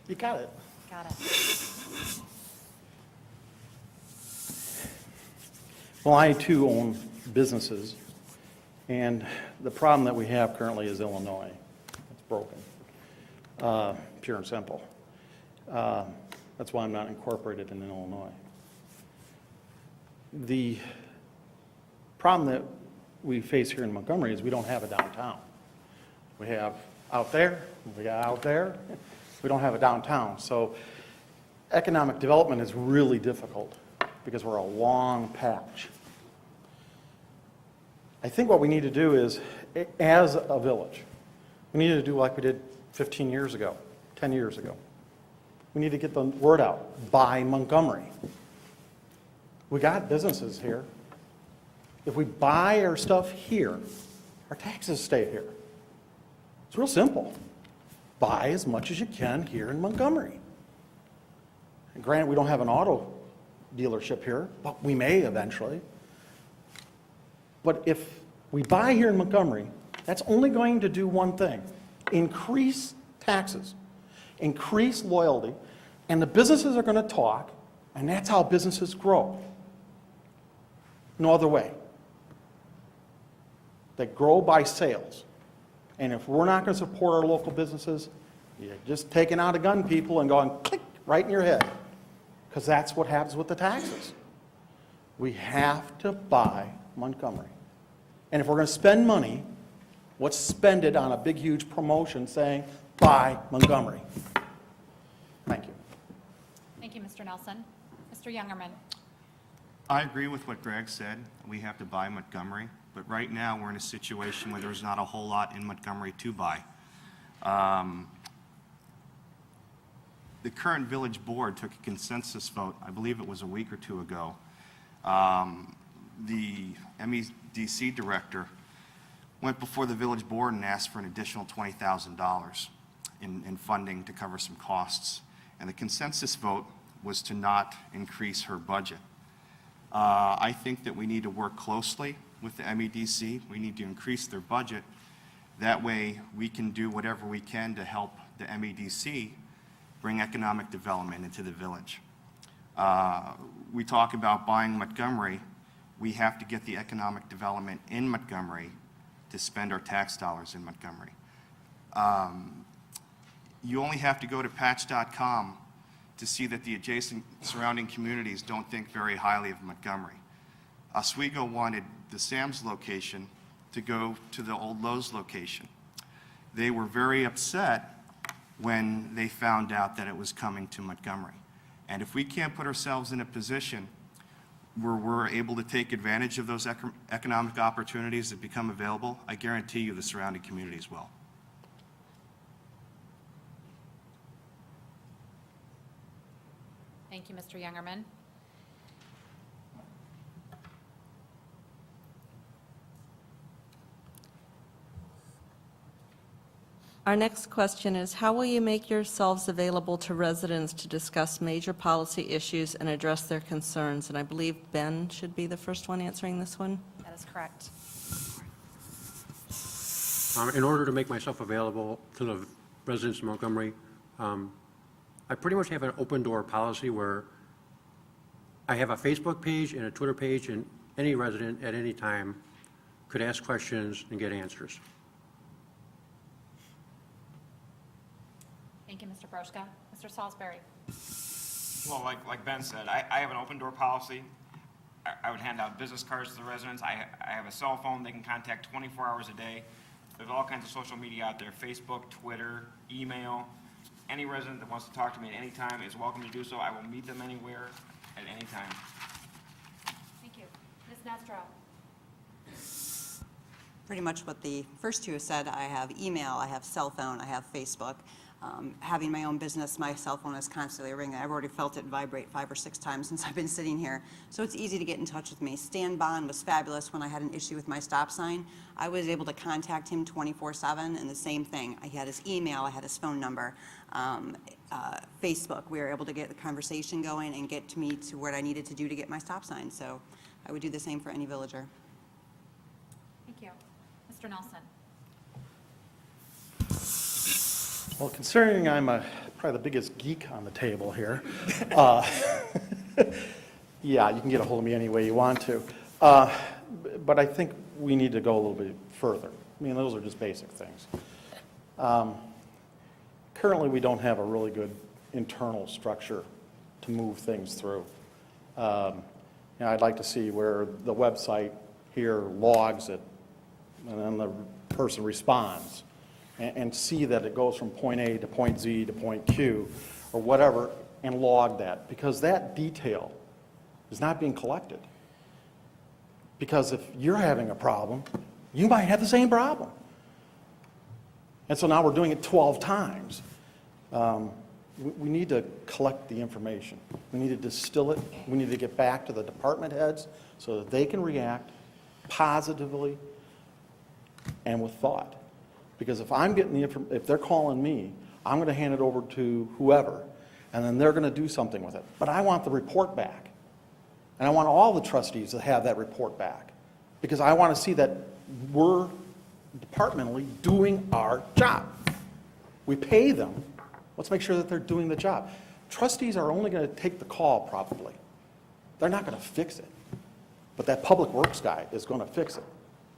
You got it. Got it. Well, I too own businesses, and the problem that we have currently is Illinois. It's broken, pure and simple. That's why I'm not incorporated in Illinois. The problem that we face here in Montgomery is we don't have a downtown. We have out there, we got out there, we don't have a downtown. So economic development is really difficult because we're a long patch. I think what we need to do is, as a village, we need to do like we did 15 years ago, 10 years ago. We need to get the word out, buy Montgomery. We got businesses here. If we buy our stuff here, our taxes stay here. It's real simple. Buy as much as you can here in Montgomery. And granted, we don't have an auto dealership here, but we may eventually. But if we buy here in Montgomery, that's only going to do one thing: increase taxes, increase loyalty, and the businesses are going to talk, and that's how businesses grow. No other way. They grow by sales. And if we're not going to support our local businesses, you're just taking out a gun, people, and going click right in your head. Because that's what happens with the taxes. We have to buy Montgomery. And if we're going to spend money, let's spend it on a big, huge promotion saying, buy Montgomery. Thank you. Thank you, Mr. Nelson. Mr. Youngerman. I agree with what Greg said. We have to buy Montgomery. But right now, we're in a situation where there's not a whole lot in Montgomery to buy. The current village board took a consensus vote, I believe it was a week or two ago. The MEDC director went before the village board and asked for an additional $20,000 in funding to cover some costs. And the consensus vote was to not increase her budget. I think that we need to work closely with the MEDC. We need to increase their budget. That way, we can do whatever we can to help the MEDC bring economic development into the village. We talk about buying Montgomery. We have to get the economic development in Montgomery to spend our tax dollars in Montgomery. You only have to go to patch.com to see that the adjacent surrounding communities don't think very highly of Montgomery. Oswego wanted the Sam's location to go to the old Lowe's location. They were very upset when they found out that it was coming to Montgomery. And if we can't put ourselves in a position where we're able to take advantage of those economic opportunities that become available, I guarantee you the surrounding communities will. Thank you, Mr. Youngerman. Our next question is, how will you make yourselves available to residents to discuss major policy issues and address their concerns? And I believe Ben should be the first one answering this one. That is correct. In order to make myself available to the residents of Montgomery, I pretty much have an open door policy where I have a Facebook page and a Twitter page, and any resident at any time could ask questions and get answers. Thank you, Mr. Brochka. Mr. Salisbury. Well, like Ben said, I have an open door policy. I would hand out business cards to the residents. I have a cell phone they can contact 24 hours a day. There's all kinds of social media out there: Facebook, Twitter, email. Any resident that wants to talk to me at any time is welcome to do so. I will meet them anywhere at any time. Thank you. Ms. Nedrow. pretty much what the first two said. I have email, I have cell phone, I have Facebook. Having my own business, my cell phone is constantly ringing. I've already felt it vibrate 5 or 6 times since I've been sitting here. So it's easy to get in touch with me. Stan Bond was fabulous when I had an issue with my stop sign. I was able to contact him 24/7, and the same thing. I had his email, I had his phone number. Facebook, we were able to get the conversation going and get me to what I needed to do to get my stop sign. So I would do the same for any villager. Thank you. Mr. Nelson? Well, considering I'm probably the biggest geek on the table here, yeah, you can get a hold of me any way you want to. But I think we need to go a little bit further. I mean, those are just basic things. Currently, we don't have a really good internal structure to move things through. I'd like to see where the website here logs it, and then the person responds, and see that it goes from point A to point Z to point Q, or whatever, and log that, because that detail is not being collected. Because if you're having a problem, you might have the same problem. And so now we're doing it 12 times. We need to collect the information. We need to distill it. We need to get back to the department heads so that they can react positively and with thought. Because if I'm getting if they're calling me, I'm going to hand it over to whoever, and then they're going to do something with it. But I want the report back. And I want all the trustees to have that report back, because I want to see that we're departmentally doing our job. We pay them. Let's make sure that they're doing the job. Trustees are only going to take the call, probably. They're not going to fix it. But that public works guy is going to fix it.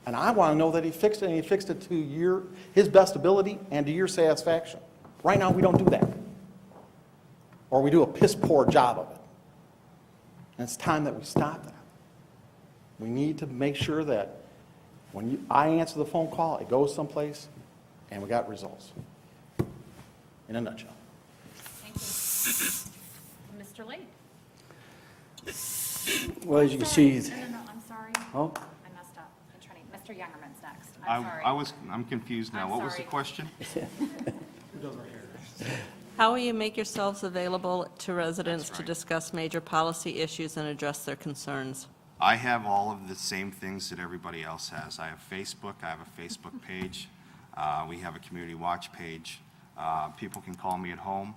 And I want to know that he fixed it, and he fixed it to his best ability and to your satisfaction. Right now, we don't do that. Or we do a piss-poor job of it. And it's time that we stop that. We need to make sure that when I answer the phone call, it goes someplace, and we got results. In a nutshell. Thank you. Mr. Lee? Well, as you can see, No, I'm sorry. oh, I messed up. I'm trying Mr. Youngerman's next. I'm sorry. I'm confused now. I'm What was the sorry. question? How will you make yourselves available to residents That's to right. discuss major policy issues and address their concerns? I have all of the same things that everybody else has. I have Facebook, I have a Facebook page, we have a community watch page. People can call me at home.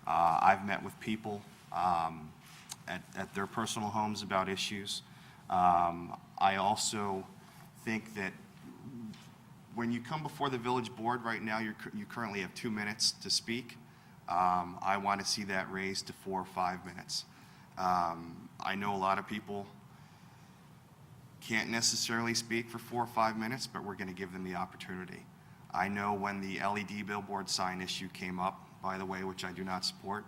I've met with people at their personal homes about issues. I also think that when you come before the village board right now, you currently have 2 minutes to speak. I want to see that raised to 4 or 5 minutes. I know a lot of people can't necessarily speak for 4 or 5 minutes, but we're going to give them the opportunity. I know when the LED billboard sign issue came up, by the way, which I do not support,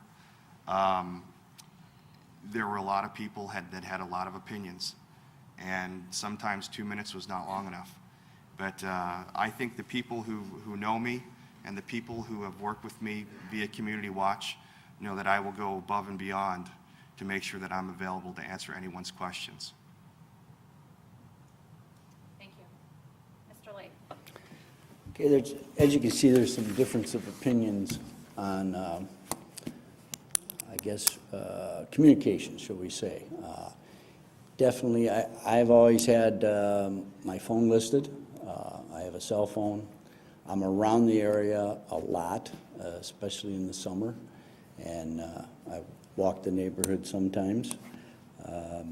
there were a lot of people that had a lot of opinions, and sometimes 2 minutes was not long enough. But I think the people who know me and the people who have worked with me via Community Watch know that I will go above and beyond to make sure that I'm available to answer anyone's questions. Thank you. Mr. Lee? okay, as you can see, there's some difference of opinions on, I guess, communication, shall we say. Definitely, I've always had my phone listed. I have a cell phone. I'm around the area a lot, especially in the summer, and I walk the neighborhood sometimes. I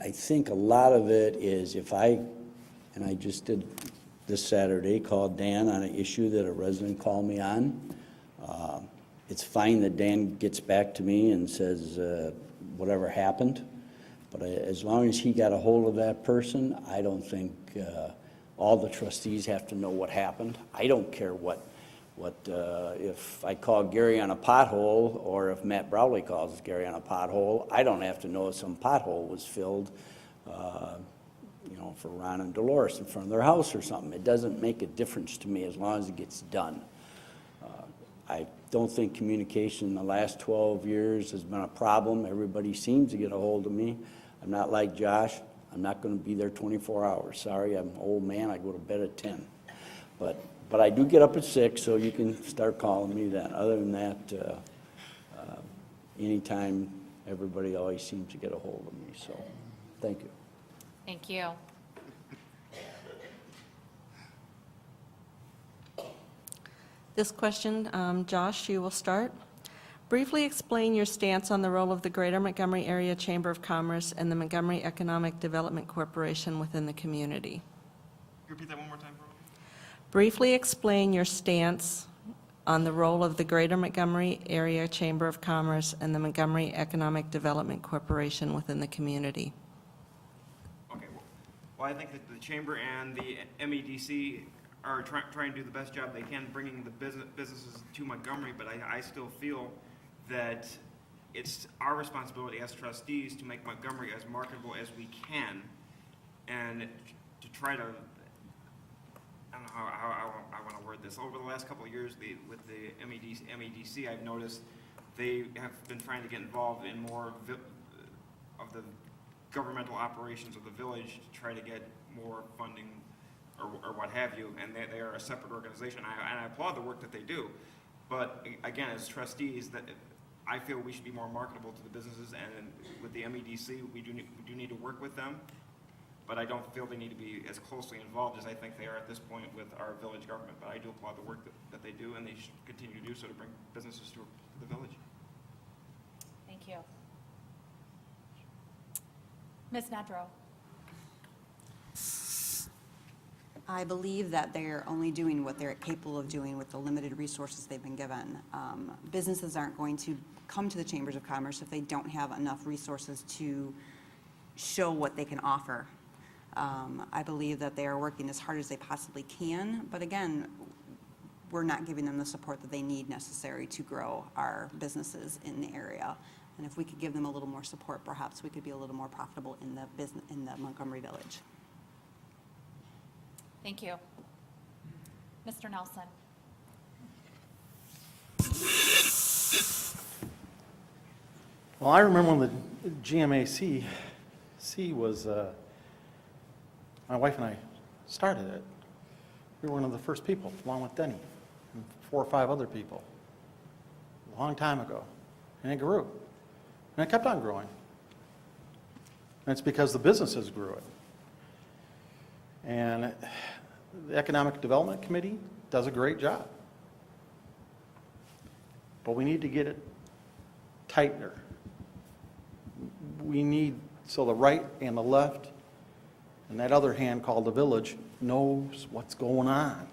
think a lot of it is and I just did this Saturday, called Dan on an issue that a resident called me on. It's fine that Dan gets back to me and says whatever happened, but as long as he got a hold of that person, I don't think all the trustees have to know what happened. I don't care if I call Gary on a pothole or if Matt Browley calls Gary on a pothole. I don't have to know if some pothole was filled, for Ron and Dolores in front of their house or something. It doesn't make a difference to me as long as it gets done. I don't think communication in the last 12 years has been a problem. Everybody seems to get a hold of me. I'm not like Josh. I'm not going to be there 24 hours. Sorry, I'm an old man. I go to bed at 10. But I do get up at 6, so you can start calling me then. Other than that, anytime, everybody always seems to get a hold of me, so thank you. Thank you. This question, Josh, you will start. Briefly explain your stance on the role of the Greater Montgomery Area Chamber of Commerce and the Montgomery Economic Development Corporation within the community. Can you repeat that one more time, bro? Briefly explain your stance on the role of the Greater Montgomery Area Chamber of Commerce and the Montgomery Economic Development Corporation within the community. Okay, well, I think that the Chamber and the MEDC are trying to do the best job they can bringing the businesses to Montgomery, but I still feel that it's our responsibility as trustees to make Montgomery as marketable as we can and to try to, I don't know how I want to word this. Over the last couple of years with the MEDC, I've noticed they have been trying to get involved in more of the governmental operations of the village to try to get more funding or what have you, and they are a separate organization. And I applaud the work that they do. But again, as trustees, that I feel we should be more marketable to the businesses, and with the MEDC, we do need to work with them, but I don't feel they need to be as closely involved as I think they are at this point with our village government. But I do applaud the work that they do, and they should continue to do so to bring businesses to the village. Thank you. Ms. Nedrow. I believe that they're only doing what they're capable of doing with the limited resources they've been given. Businesses aren't going to come to the chambers of commerce if they don't have enough resources to show what they can offer. I believe that they are working as hard as they possibly can, but again, we're not giving them the support that they need necessary to grow our businesses in the area. And if we could give them a little more support, perhaps we could be a little more profitable in the Montgomery Village. Thank you. Mr. Nelson. Well, I remember when the GMAC was, my wife and I started it. We were one of the first people, along with Denny and 4 or 5 other people, a long time ago. And it grew. And it kept on growing. And it's because the businesses grew it. And the Economic Development Committee does a great job. But we need to get it tighter. We need, so the right and the left, and that other hand called the village, knows what's going on.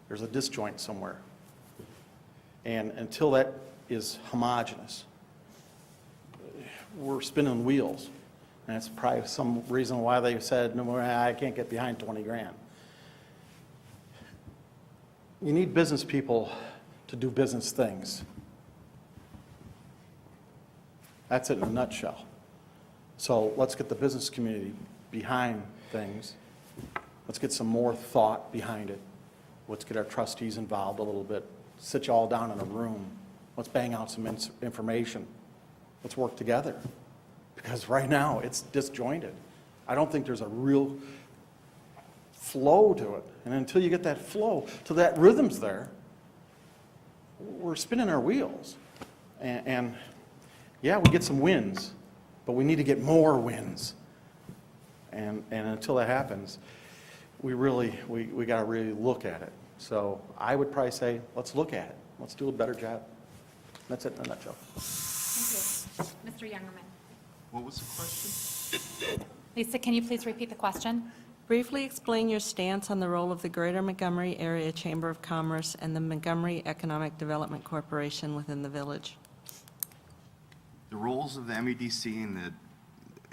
There's a disjoint somewhere. And until that is homogeneous, we're spinning wheels. And that's probably some reason why they said, no, I can't get behind 20 grand. You need business people to do business things. That's it in a nutshell. So let's get the business community behind things. Let's get some more thought behind it. Let's get our trustees involved a little bit. Sit you all down in a room. Let's bang out some information. Let's work together. Because right now, it's disjointed. I don't think there's a real flow to it. And until you get that flow, till that rhythm's there, we're spinning our wheels. And yeah, we get some wins, but we need to get more wins. And until that happens, we got to really look at it. So I would probably say, let's look at it. Let's do a better job. That's it in a nutshell. Thank you. Mr. Youngerman. What was the question? Lisa, can you please repeat the question? Briefly explain your stance on the role of the Greater Montgomery Area Chamber of Commerce and the Montgomery Economic Development Corporation within the village. The roles of the MEDC and the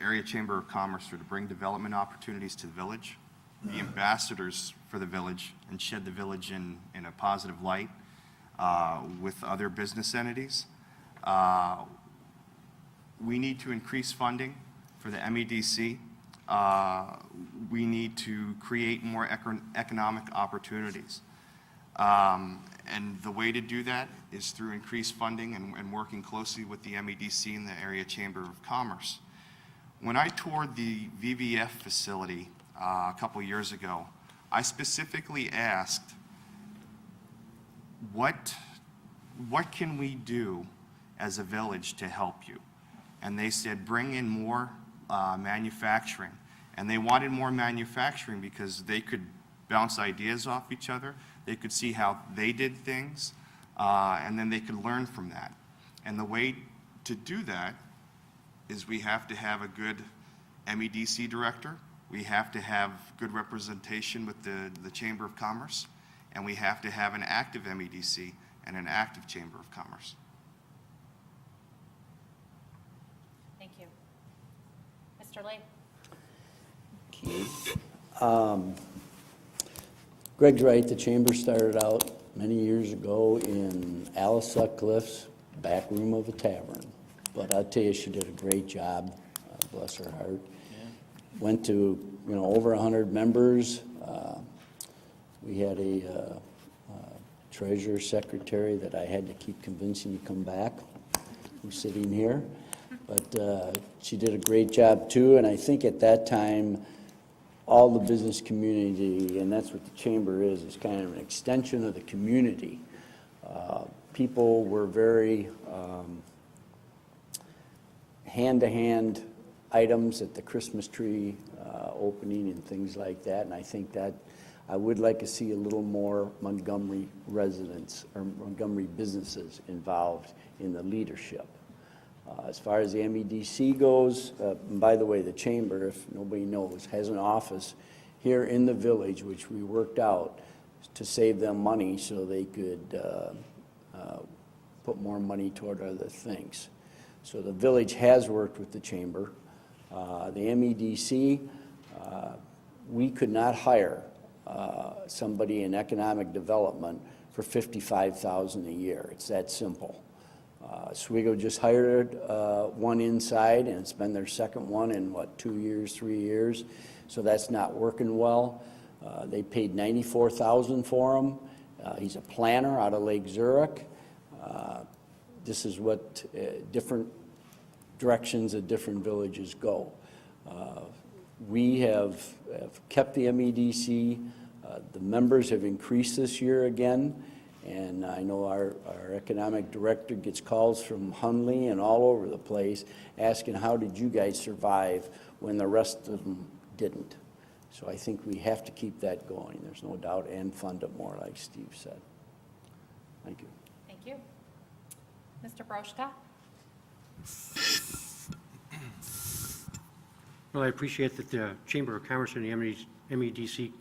Area Chamber of Commerce are to bring development opportunities to the village, be ambassadors for the village, and shed the village in a positive light with other business entities. We need to increase funding for the MEDC. We need to create more economic opportunities. And the way to do that is through increased funding and working closely with the MEDC and the Area Chamber of Commerce. When I toured the VVF facility a couple years ago, I specifically asked, what can we do as a village to help you? And they said, bring in more manufacturing. And they wanted more manufacturing because they could bounce ideas off each other. They could see how they did things, and then they could learn from that. And the way to do that is we have to have a good MEDC director. We have to have good representation with the Chamber of Commerce, and we have to have an active MEDC and an active Chamber of Commerce. Thank you. Mr. Lee? Greg's right, the chamber started out many years ago in Alice Sutcliffe's back room of a tavern. But I'll tell you, she did a great job, bless her heart. Went to, over 100 members. We had a treasurer secretary that I had to keep convincing to come back, who's sitting here. But she did a great job too, and I think at that time, all the business community, and that's what the chamber is kind of an extension of the community. People were very hand-to-hand items at the Christmas tree opening and things like that, and I think that I would like to see a little more Montgomery residents or Montgomery businesses involved in the leadership. As far as the MEDC goes, and by the way, the chamber, if nobody knows, has an office here in the village, which we worked out to save them money so they could put more money toward other things. So the village has worked with the chamber. The MEDC, we could not hire somebody in economic development for $55,000 a year. It's that simple. Oswego just hired one inside, and it's been their second one in, 2 years, 3 years. So that's not working well. They paid $94,000 for him. He's a planner out of Lake Zurich. This is what different directions of different villages go. We have kept the MEDC. The members have increased this year again. And I know our economic director gets calls from Hunley and all over the place asking, how did you guys survive when the rest of them didn't? So I think we have to keep that going, there's no doubt, and fund it more, like Steve said. Thank you. Thank you. Mr. Broszka? Well, I appreciate that the Chamber of Commerce and the MEDC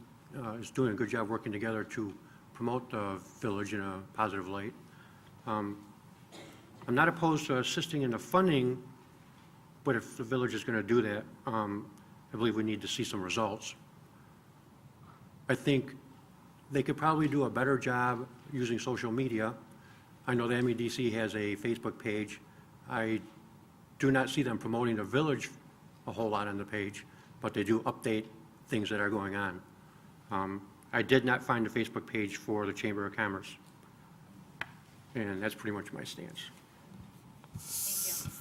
is doing a good job working together to promote the village in a positive light. I'm not opposed to assisting in the funding, but if the village is going to do that, I believe we need to see some results. I think they could probably do a better job using social media. I know the MEDC has a Facebook page. I do not see them promoting the village a whole lot on the page, but they do update things that are going on. I did not find a Facebook page for the Chamber of Commerce, and that's pretty much my stance. Thank you.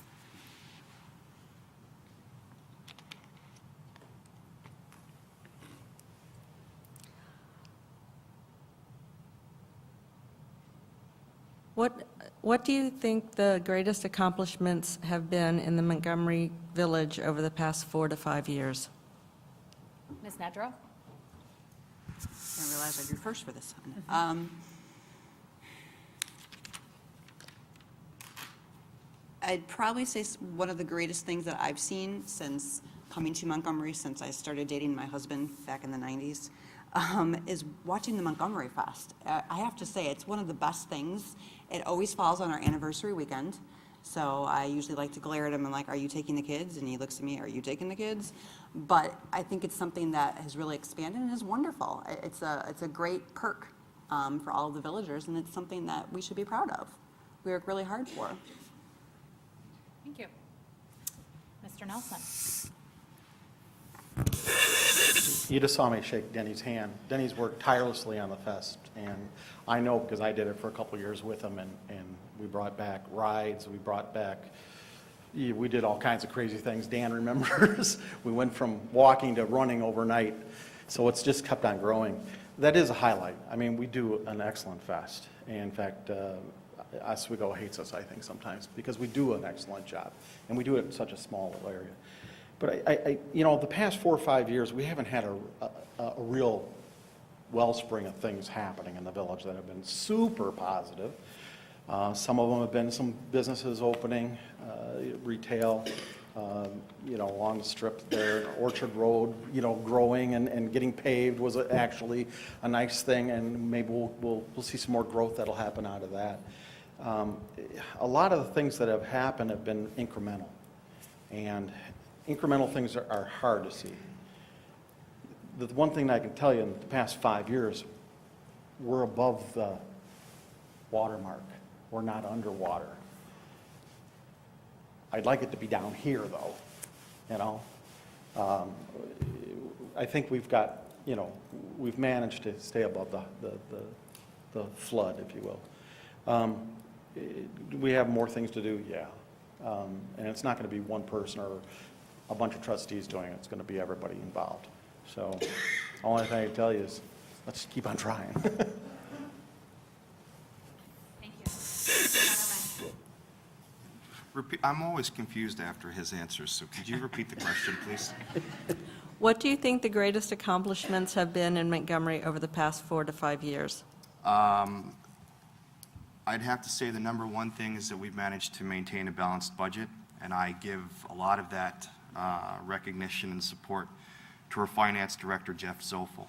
What do you think the greatest accomplishments have been in the Montgomery Village over the past 4 to 5 years? Ms. Nedrow? I didn't realize I drew first for this one. I'd probably say one of the greatest things that I've seen since coming to Montgomery, since I started dating my husband back in the 90s, is watching the Montgomery Fest. I have to say, it's one of the best things. It always falls on our anniversary weekend. So I usually like to glare at him and like, are you taking the kids? And he looks at me, are you taking the kids? But I think it's something that has really expanded and is wonderful. It's a great perk for all of the villagers, and it's something that we should be proud of. We work really hard for. Thank you. Mr. Nelson? You just saw me shake Denny's hand. Denny's worked tirelessly on the fest, and I know because I did it for a couple of years with him, and we brought back rides, we brought back we did all kinds of crazy things. Dan remembers. We went from walking to running overnight. So it's just kept on growing. That is a highlight. I mean, we do an excellent fest. And in fact, Oswego hates us, I think, sometimes, because we do an excellent job. And we do it in such a small area. But the past 4 or 5 years, we haven't had a real wellspring of things happening in the village that have been super positive. Some of them have been some businesses opening, retail, along the strip there, Orchard Road, growing and getting paved was actually a nice thing, and maybe we'll see some more growth that'll happen out of that. A lot of the things that have happened have been incremental, and incremental things are hard to see. The one thing that I can tell you in the past 5 years, we're above the watermark. We're not underwater. I'd like it to be down here, though, I think we've got, we've managed to stay above the flood, if you will. Do we have more things to do? Yeah. And it's not going to be one person or a bunch of trustees doing it. It's going to be everybody involved. So the only thing I can tell you is let's keep on trying. Thank you. I'm always confused after his answers, so could you repeat the question, please? What do you think the greatest accomplishments have been in Montgomery over the past 4 to 5 years? I'd have to say the number one thing is that we've managed to maintain a balanced budget, and I give a lot of that recognition and support to our finance director, Jeff Zofel.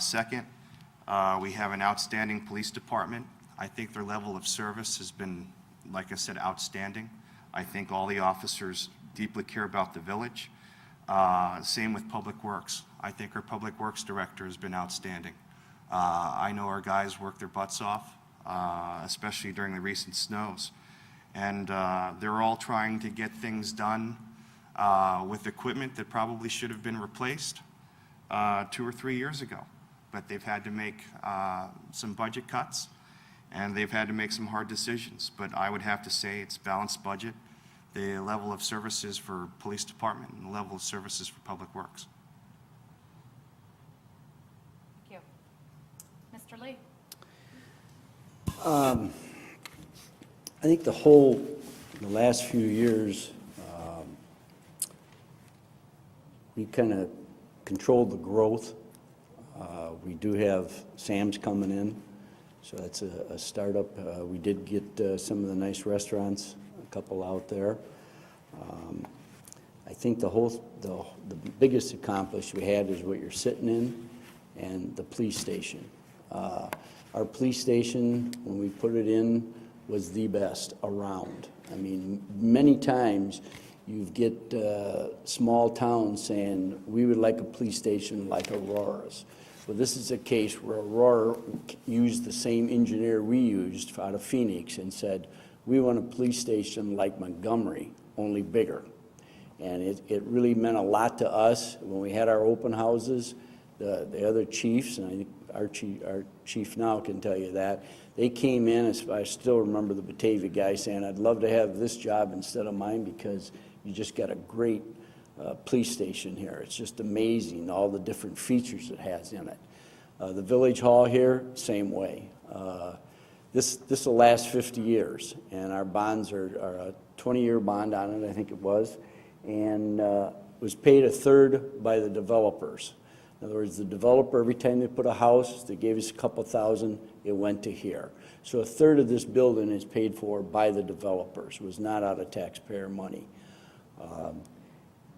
Second, we have an outstanding police department. I think their level of service has been, like I said, outstanding. I think all the officers deeply care about the village. Same with Public Works. I think our Public Works director has been outstanding. I know our guys work their butts off, especially during the recent snows. And they're all trying to get things done with equipment that probably should have been replaced 2 or 3 years ago. But they've had to make some budget cuts, and they've had to make some hard decisions. But I would have to say it's balanced budget, the level of services for police department, and the level of services for Public Works. Thank you. Mr. Lee? I think the last few years, we kind of controlled the growth. We do have Sam's coming in, so that's a startup. We did get some of the nice restaurants, a couple out there. I think the biggest accomplishment we had is what you're sitting in, and the police station. Our police station, when we put it in, was the best around. I mean, many times you get small towns saying, we would like a police station like Aurora's. Well, this is a case where Aurora used the same engineer we used out of Phoenix and said, we want a police station like Montgomery, only bigger. And it really meant a lot to us when we had our open houses. The other chiefs, and I think our chief now can tell you that, they came in, I still remember the Batavia guy saying, I'd love to have this job instead of mine because you just got a great police station here. It's just amazing, all the different features it has in it. The Village Hall here, same way. This will last 50 years, and our bonds are a 20-year bond on it, I think it was, and was paid a third by the developers. In other words, the developer, every time they put a house, they gave us a couple thousand, it went to here. So a third of this building is paid for by the developers. It was not out of taxpayer money.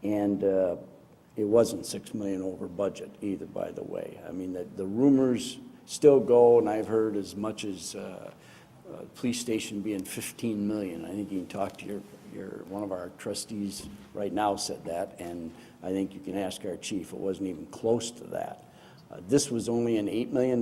It wasn't $6 million over budget either, by the way. I mean, the rumors still go, and I've heard as much as police station being $15 million. I think you can talk to one of our trustees right now said that, and I think you can ask our chief. It wasn't even close to that. This was only an $8 million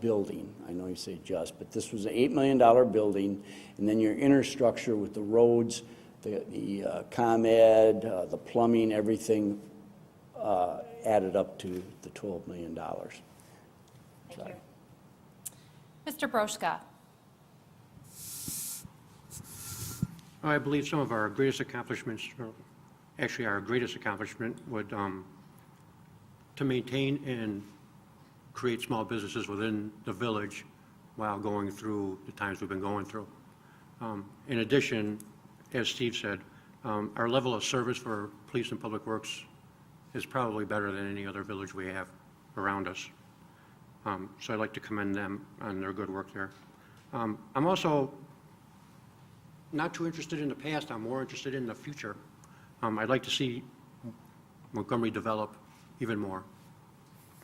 building. I know you say just, but this was an $8 million building, and then your inner structure with the roads, the ComEd, the plumbing, everything added up to the $12 million. Thank you. Mr. Broszka? I believe some of our greatest accomplishments, or actually our greatest accomplishment, would to maintain and create small businesses within the village while going through the times we've been going through. In addition, as Steve said, our level of service for police and public works is probably better than any other village we have around us. So I'd like to commend them on their good work there. I'm also not too interested in the past, I'm more interested in the future. I'd like to see Montgomery develop even more.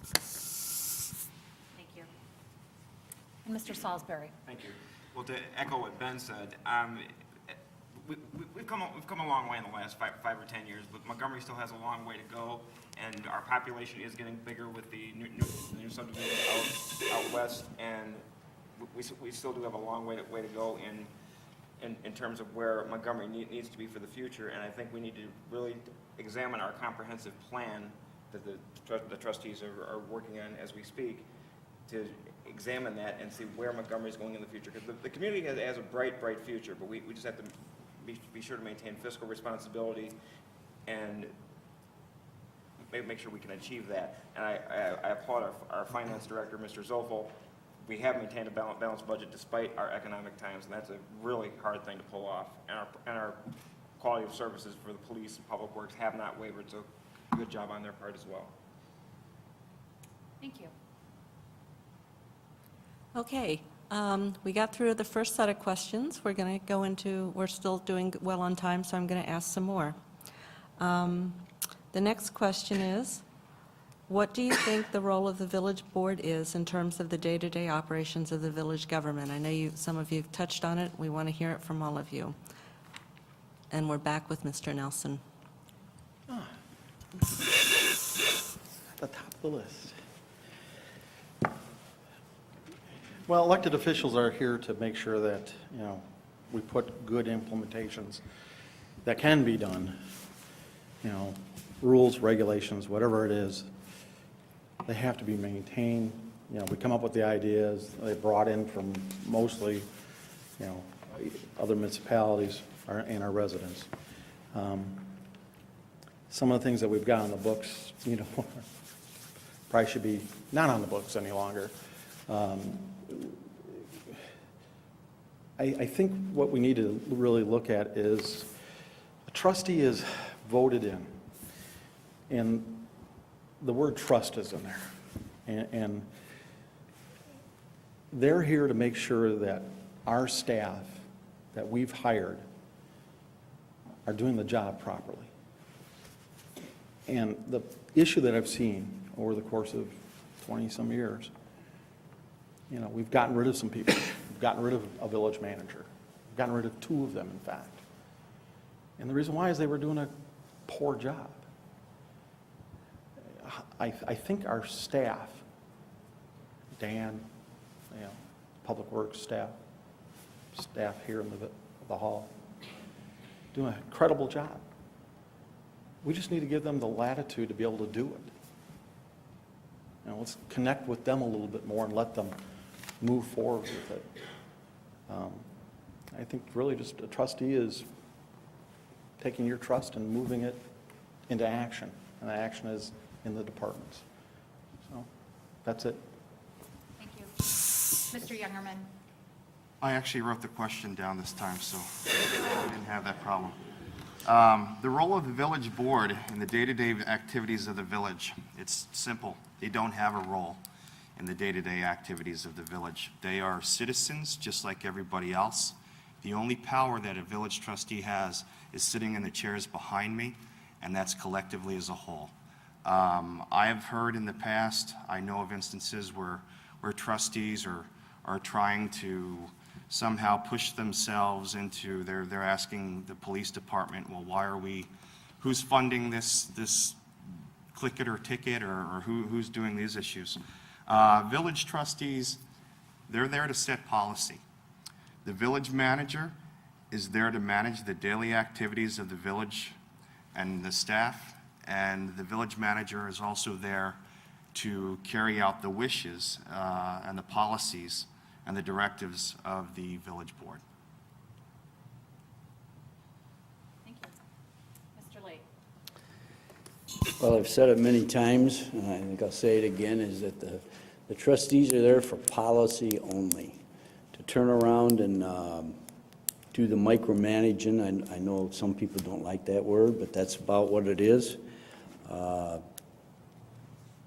Thank you. And Mr. Salisbury. Thank you. Well, to echo what Ben said, we've come a long way in the last 5 or 10 years, but Montgomery still has a long way to go, and our population is getting bigger with the new subdivision out west, and we still do have a long way to go in terms of where Montgomery needs to be for the future, and I think we need to really examine our comprehensive plan that the trustees are working on as we speak, to examine that and see where Montgomery is going in the future. Because the community has a bright future, but we just have to be sure to maintain fiscal responsibility and make sure we can achieve that. And I applaud our finance director, Mr. Zoffel. We have maintained a balanced budget despite our economic times, and that's a really hard thing to pull off. And our quality of services for the police and public works have not wavered, so good job on their part as well. Thank you. Okay, we got through the first set of questions. We're going to go into, we're still doing well on time, so I'm going to ask some more. The next question is, what do you think the role of the village board is in terms of the day-to-day operations of the village government? I know some of you have touched on it. We want to hear it from all of you. And we're back with Mr. Nelson. At the top of the list. Well, elected officials are here to make sure that, we put good implementations that can be done, rules, regulations, whatever it is, they have to be maintained. We come up with the ideas, they brought in from mostly, other municipalities and our residents. Some of the things that we've got on the books, probably should be not on the books any longer. I think what we need to really look at is a trustee is voted in, and the word trust is in there. And they're here to make sure that our staff that we've hired are doing the job properly. And the issue that I've seen over the course of 20-some years, we've gotten rid of some people. We've gotten rid of a village manager. We've gotten rid of 2 of them, in fact. And the reason why is they were doing a poor job. I think our staff, Dan, Public Works staff here in the hall, do an incredible job. We just need to give them the latitude to be able to do it. Let's connect with them a little bit more and let them move forward with it. I think really just a trustee is taking your trust and moving it into action, and the action is in the departments. So that's it. Thank you. Mr. Youngerman. I actually wrote the question down this time, so I didn't have that problem. The role of the village board in the day-to-day activities of the village, it's simple. They don't have a role in the day-to-day activities of the village. They are citizens just like everybody else. The only power that a village trustee has is sitting in the chairs behind me, and that's collectively as a whole. I have heard in the past, I know of instances where trustees are trying to somehow push themselves into, they're asking the police department, well, who's funding this click it or ticket, or who's doing these issues? Village trustees, they're there to set policy. The village manager is there to manage the daily activities of the village and the staff, and the village manager is also there to carry out the wishes and the policies and the directives of the village board. Well, I've said it many times, and I think I'll say it again, is that the trustees are there for policy only. To turn around and do the micromanaging, I know some people don't like that word, but that's about what it is.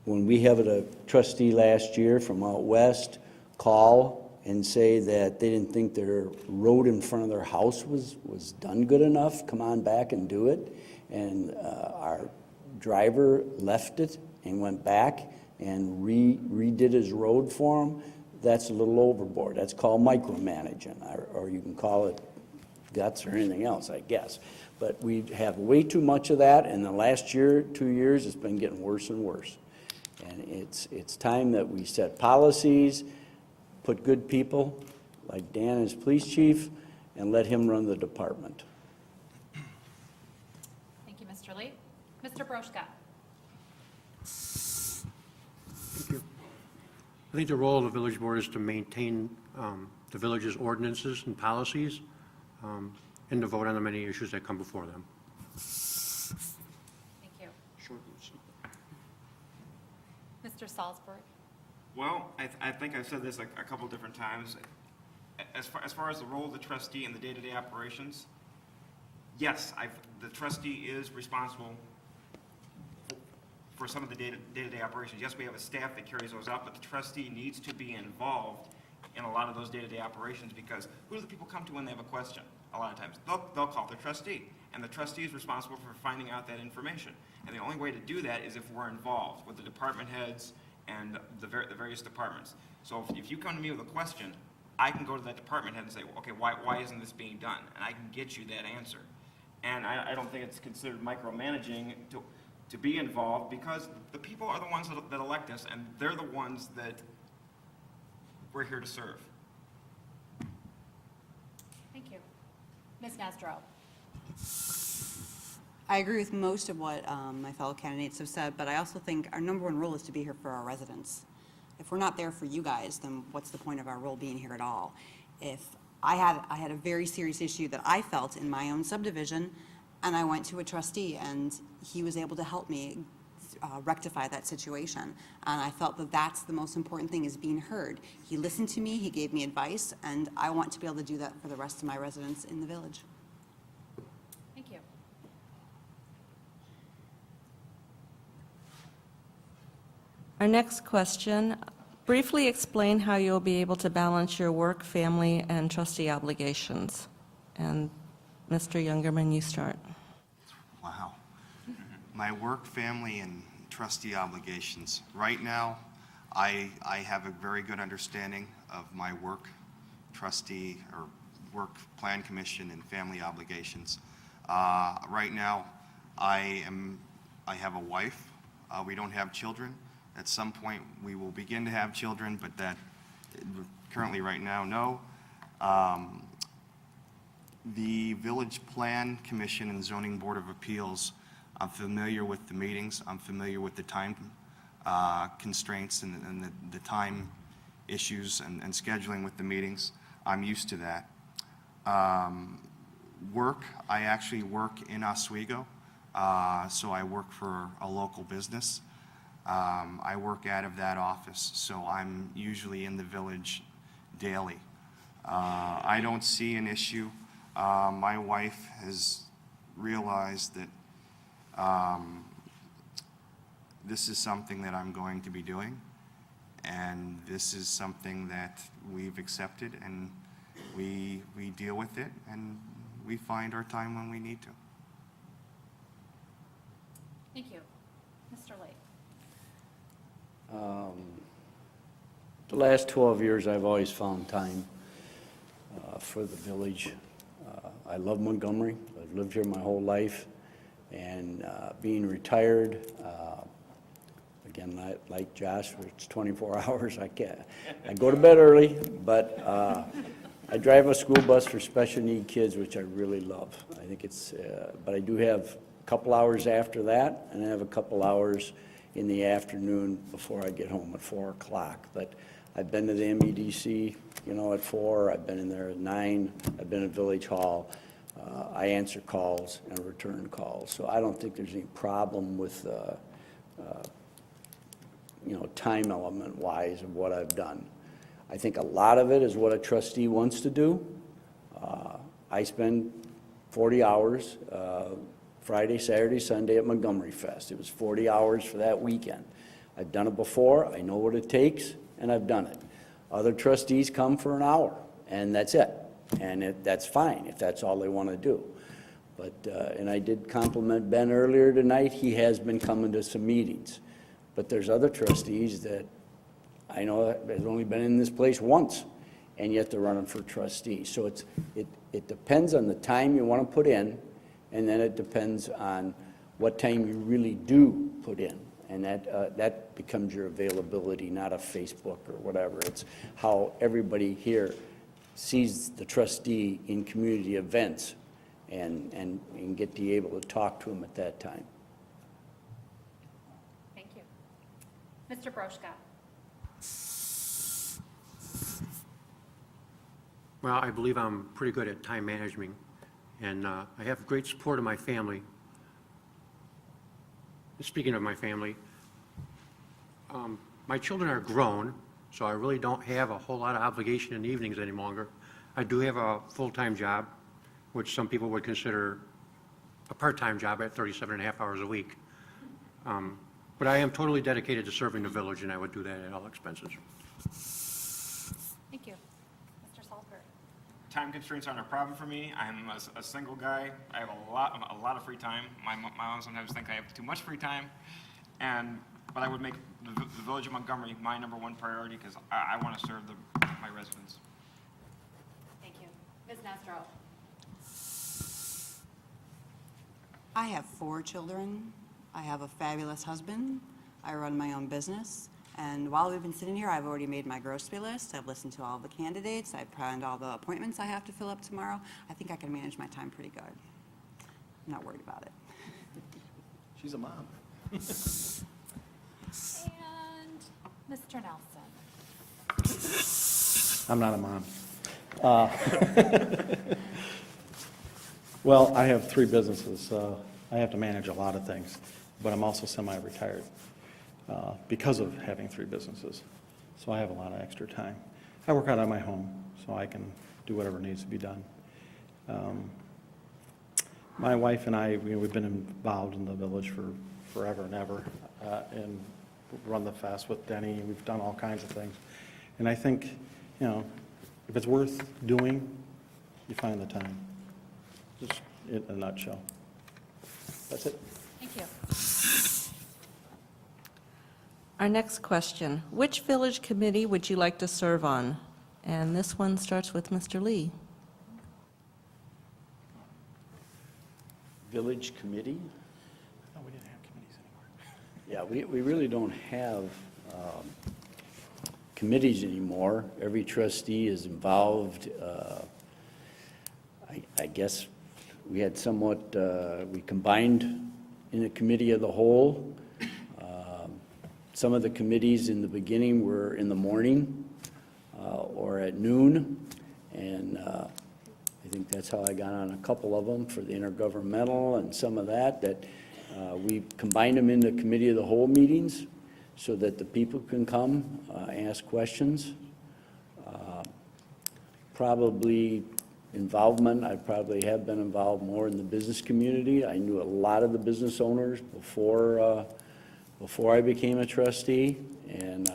When we have a trustee last year from out west call and say that they didn't think their road in front of their house was done good enough, come on back and do it. And our driver left it and went back and redid his road for him, that's a little overboard. That's called micromanaging, or you can call it guts or anything else, I guess. But we have way too much of that, and the last year, 2 years, it's been getting worse and worse. And it's time that we set policies, put good people like Dan as police chief, and let him run the department. Thank you, Mr. Lee. Mr. Brochka. Thank you. I think the role of the village board is to maintain the village's ordinances and policies, and to vote on the many issues that come before them. Thank you. Mr. Salsbury. Well, I think I've said this a couple different times. As far as the role of the trustee in the day-to-day operations, yes, the trustee is responsible for some of the day-to-day operations. Yes, we have a staff that carries those out, but the trustee needs to be involved in a lot of those day-to-day operations, because who do the people come to when they have a question? A lot of times, they'll call the trustee, and the trustee is responsible for finding out that information. And the only way to do that is if we're involved with the department heads and the various departments. So if you come to me with a question, I can go to that department head and say, okay, why isn't this being done? And I can get you that answer. And I don't think it's considered micromanaging to be involved, because the people are the ones that elect us, and they're the ones that we're here to serve. Thank you. Ms. Nedrow. I agree with most of what my fellow candidates have said, but I also think our number one role is to be here for our residents. If we're not there for you guys, then what's the point of our role being here at all? If I had a very serious issue that I felt in my own subdivision, and I went to a trustee, and he was able to help me rectify that situation. And I felt that that's the most important thing, is being heard. He listened to me, he gave me advice, and I want to be able to do that for the rest of my residents in the village. Thank you. Our next question, briefly explain how you'll be able to balance your work, family, and trustee obligations. And Mr. Youngerman, you start. Wow. My work, family, and trustee obligations. Right now, I have a very good understanding of my work, trustee, or work plan commission and family obligations. Right now, I have a wife. We don't have children. At some point, we will begin to have children, but that currently right now, no. The Village Plan Commission and Zoning Board of Appeals, I'm familiar with the meetings. I'm familiar with the time constraints and the time issues and scheduling with the meetings. I'm used to that. Work, I actually work in Oswego, so I work for a local business. I work out of that office, so I'm usually in the village daily. I don't see an issue. My wife has realized that this is something that I'm going to be doing, and this is something that we've accepted, and we deal with it, and we find our time when we need to. Thank you. Mr. Lee. The last 12 years, I've always found time for the village. I love Montgomery. I've lived here my whole life, and being retired, again, like Josh, it's 24 hours. I go to bed early, but I drive a school bus for special need kids, which I really love. I think it's, but I do have a couple hours after that, and I have a couple hours in the afternoon before I get home at 4 o'clock. But I've been to the MEDC, at 4. I've been in there at 9. I've been at Village Hall. I answer calls and return calls. So I don't think there's any problem with, time element wise of what I've done. I think a lot of it is what a trustee wants to do. I spend 40 hours Friday, Saturday, Sunday at Montgomery Fest. It was 40 hours for that weekend. I've done it before, I know what it takes, and I've done it. Other trustees come for an hour, and that's it. And that's fine if that's all they want to do. But, and I did compliment Ben earlier tonight, he has been coming to some meetings. But there's other trustees that I know has only been in this place once, and yet they're running for trustee. So it depends on the time you want to put in, and then it depends on what time you really do put in. And that becomes your availability, not a Facebook or whatever. It's how everybody here sees the trustee in community events and get to be able to talk to them at that time. Thank you. Mr. Brochka. Well, I believe I'm pretty good at time management, and I have great support of my family. Speaking of my family, my children are grown, so I really don't have a whole lot of obligation in the evenings any longer. I do have a full-time job, which some people would consider a part-time job at 37 and a half hours a week. But I am totally dedicated to serving the village, and I would do that at all expenses. Thank you. Mr. Salsbury. Time constraints aren't a problem for me. I'm a single guy. I have a lot of free time. My mom sometimes thinks I have too much free time, but I would make the Village of Montgomery my #1 priority because I want to serve my residents. Thank you. Ms. Nedrow. I have 4 children. I have a fabulous husband. I run my own business. And while we've been sitting here, I've already made my grocery list. I've listened to all the candidates. I've planned all the appointments I have to fill up tomorrow. I think I can manage my time pretty good. I'm not worried about it. She's a mom. And Mr. Nelson. I'm not a mom. Well, I have 3 businesses, so I have to manage a lot of things, but I'm also semi-retired because of having 3 businesses. So I have a lot of extra time. I work out of my home, so I can do whatever needs to be done. My wife and I, we've been involved in the village for forever and ever, and run the fest with Denny. We've done all kinds of things. And I think, if it's worth doing, you find the time. Just in a nutshell. That's it. Thank you. Our next question, which village committee would you like to serve on? And this one starts with Mr. Lee. Village committee? No, we didn't have committees anymore. Yeah, we really don't have committees anymore. Every trustee is involved. I guess we had somewhat, we combined in a committee of the whole. Some of the committees in the beginning were in the morning or at noon, and I think that's how I got on a couple of them for the intergovernmental and some of that we combined them into committee of the whole meetings so that the people can come, ask questions. Probably involvement, I probably have been involved more in the business community. I knew a lot of the business owners before I became a trustee, and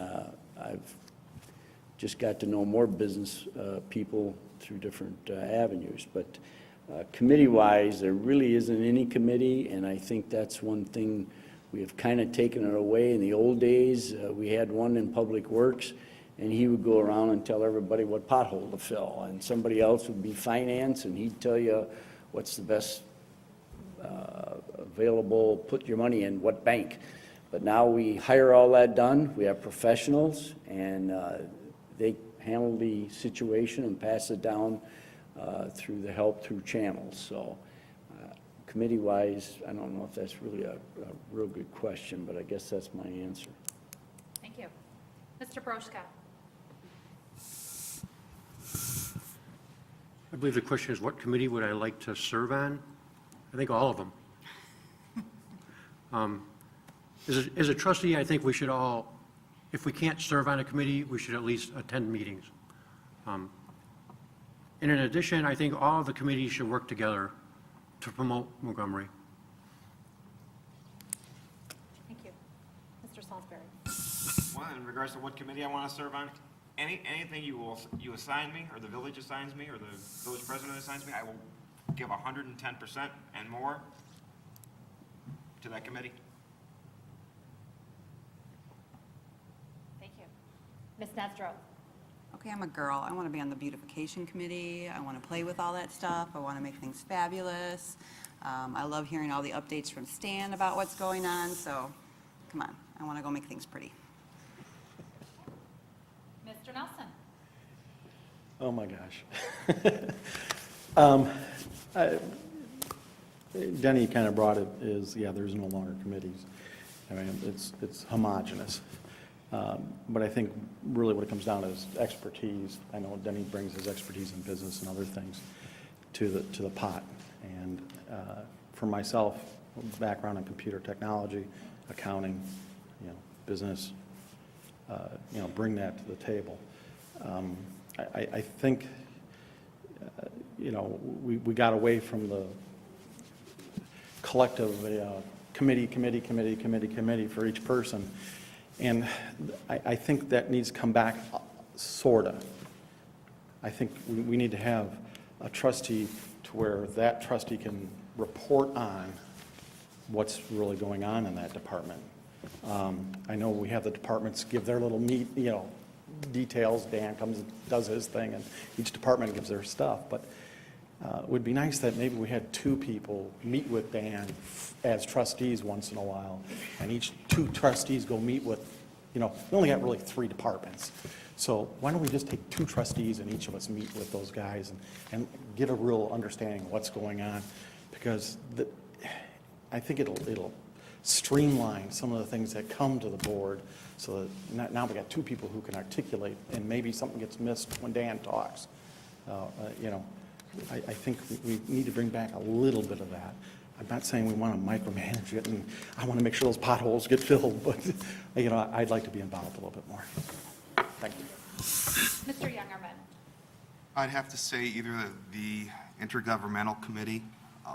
I've just got to know more business people through different avenues. But committee-wise, there really isn't any committee, and I think that's one thing we have kind of taken it away. In the old days, we had one in Public Works, and he would go around and tell everybody what pothole to fill, and somebody else would be finance, and he'd tell you what's the best available, put your money in what bank. But now we hire all that done. We have professionals, and they handle the situation and pass it down through the help through channels. So committee-wise, I don't know if that's really a real good question, but I guess that's my answer. Thank you. Mr. Brochka. I believe the question is, what committee would I like to serve on? I think all of them. As a trustee, I think we should all, if we can't serve on a committee, we should at least attend meetings. And in addition, I think all of the committees should work together to promote Montgomery. Thank you. Mr. Salisbury. Well, in regards to what committee I want to serve on, anything you assign me, or the village assigns me, or the village president assigns me, I will give 110% and more to that committee. Thank you. Ms. Nedrow. Okay, I'm a girl. I want to be on the beautification committee. I want to play with all that stuff. I want to make things fabulous. I love hearing all the updates from Stan about what's going on, so come on. I want to go make things pretty. Mr. Nelson. Oh, my gosh. Denny kind of brought it is, yeah, there's no longer committees. I mean, it's homogenous. But I think really what it comes down to is expertise. I know Denny brings his expertise in business and other things to the pot. And for myself, background in computer technology, accounting, business, bring that to the table. I think, we got away from the collective committee for each person. And I think that needs to come back, sorta. I think we need to have a trustee to where that trustee can report on what's really going on in that department. I know we have the departments give their little details. Dan comes and does his thing, and each department gives their stuff. But it would be nice that maybe we had two people meet with Dan as trustees once in a while, and each two trustees go meet with, we only got really 3 departments. So why don't we just take 2 trustees and each of us meet with those guys and get a real understanding of what's going on? Because I think it'll streamline some of the things that come to the board, so that now we got 2 people who can articulate, and maybe something gets missed when Dan talks. I think we need to bring back a little bit of that. I'm not saying we want to micromanage it, and I want to make sure those potholes get filled, but, I'd like to be involved a little bit more. Thank you. Mr. Youngerman. I'd have to say either the intergovernmental committee,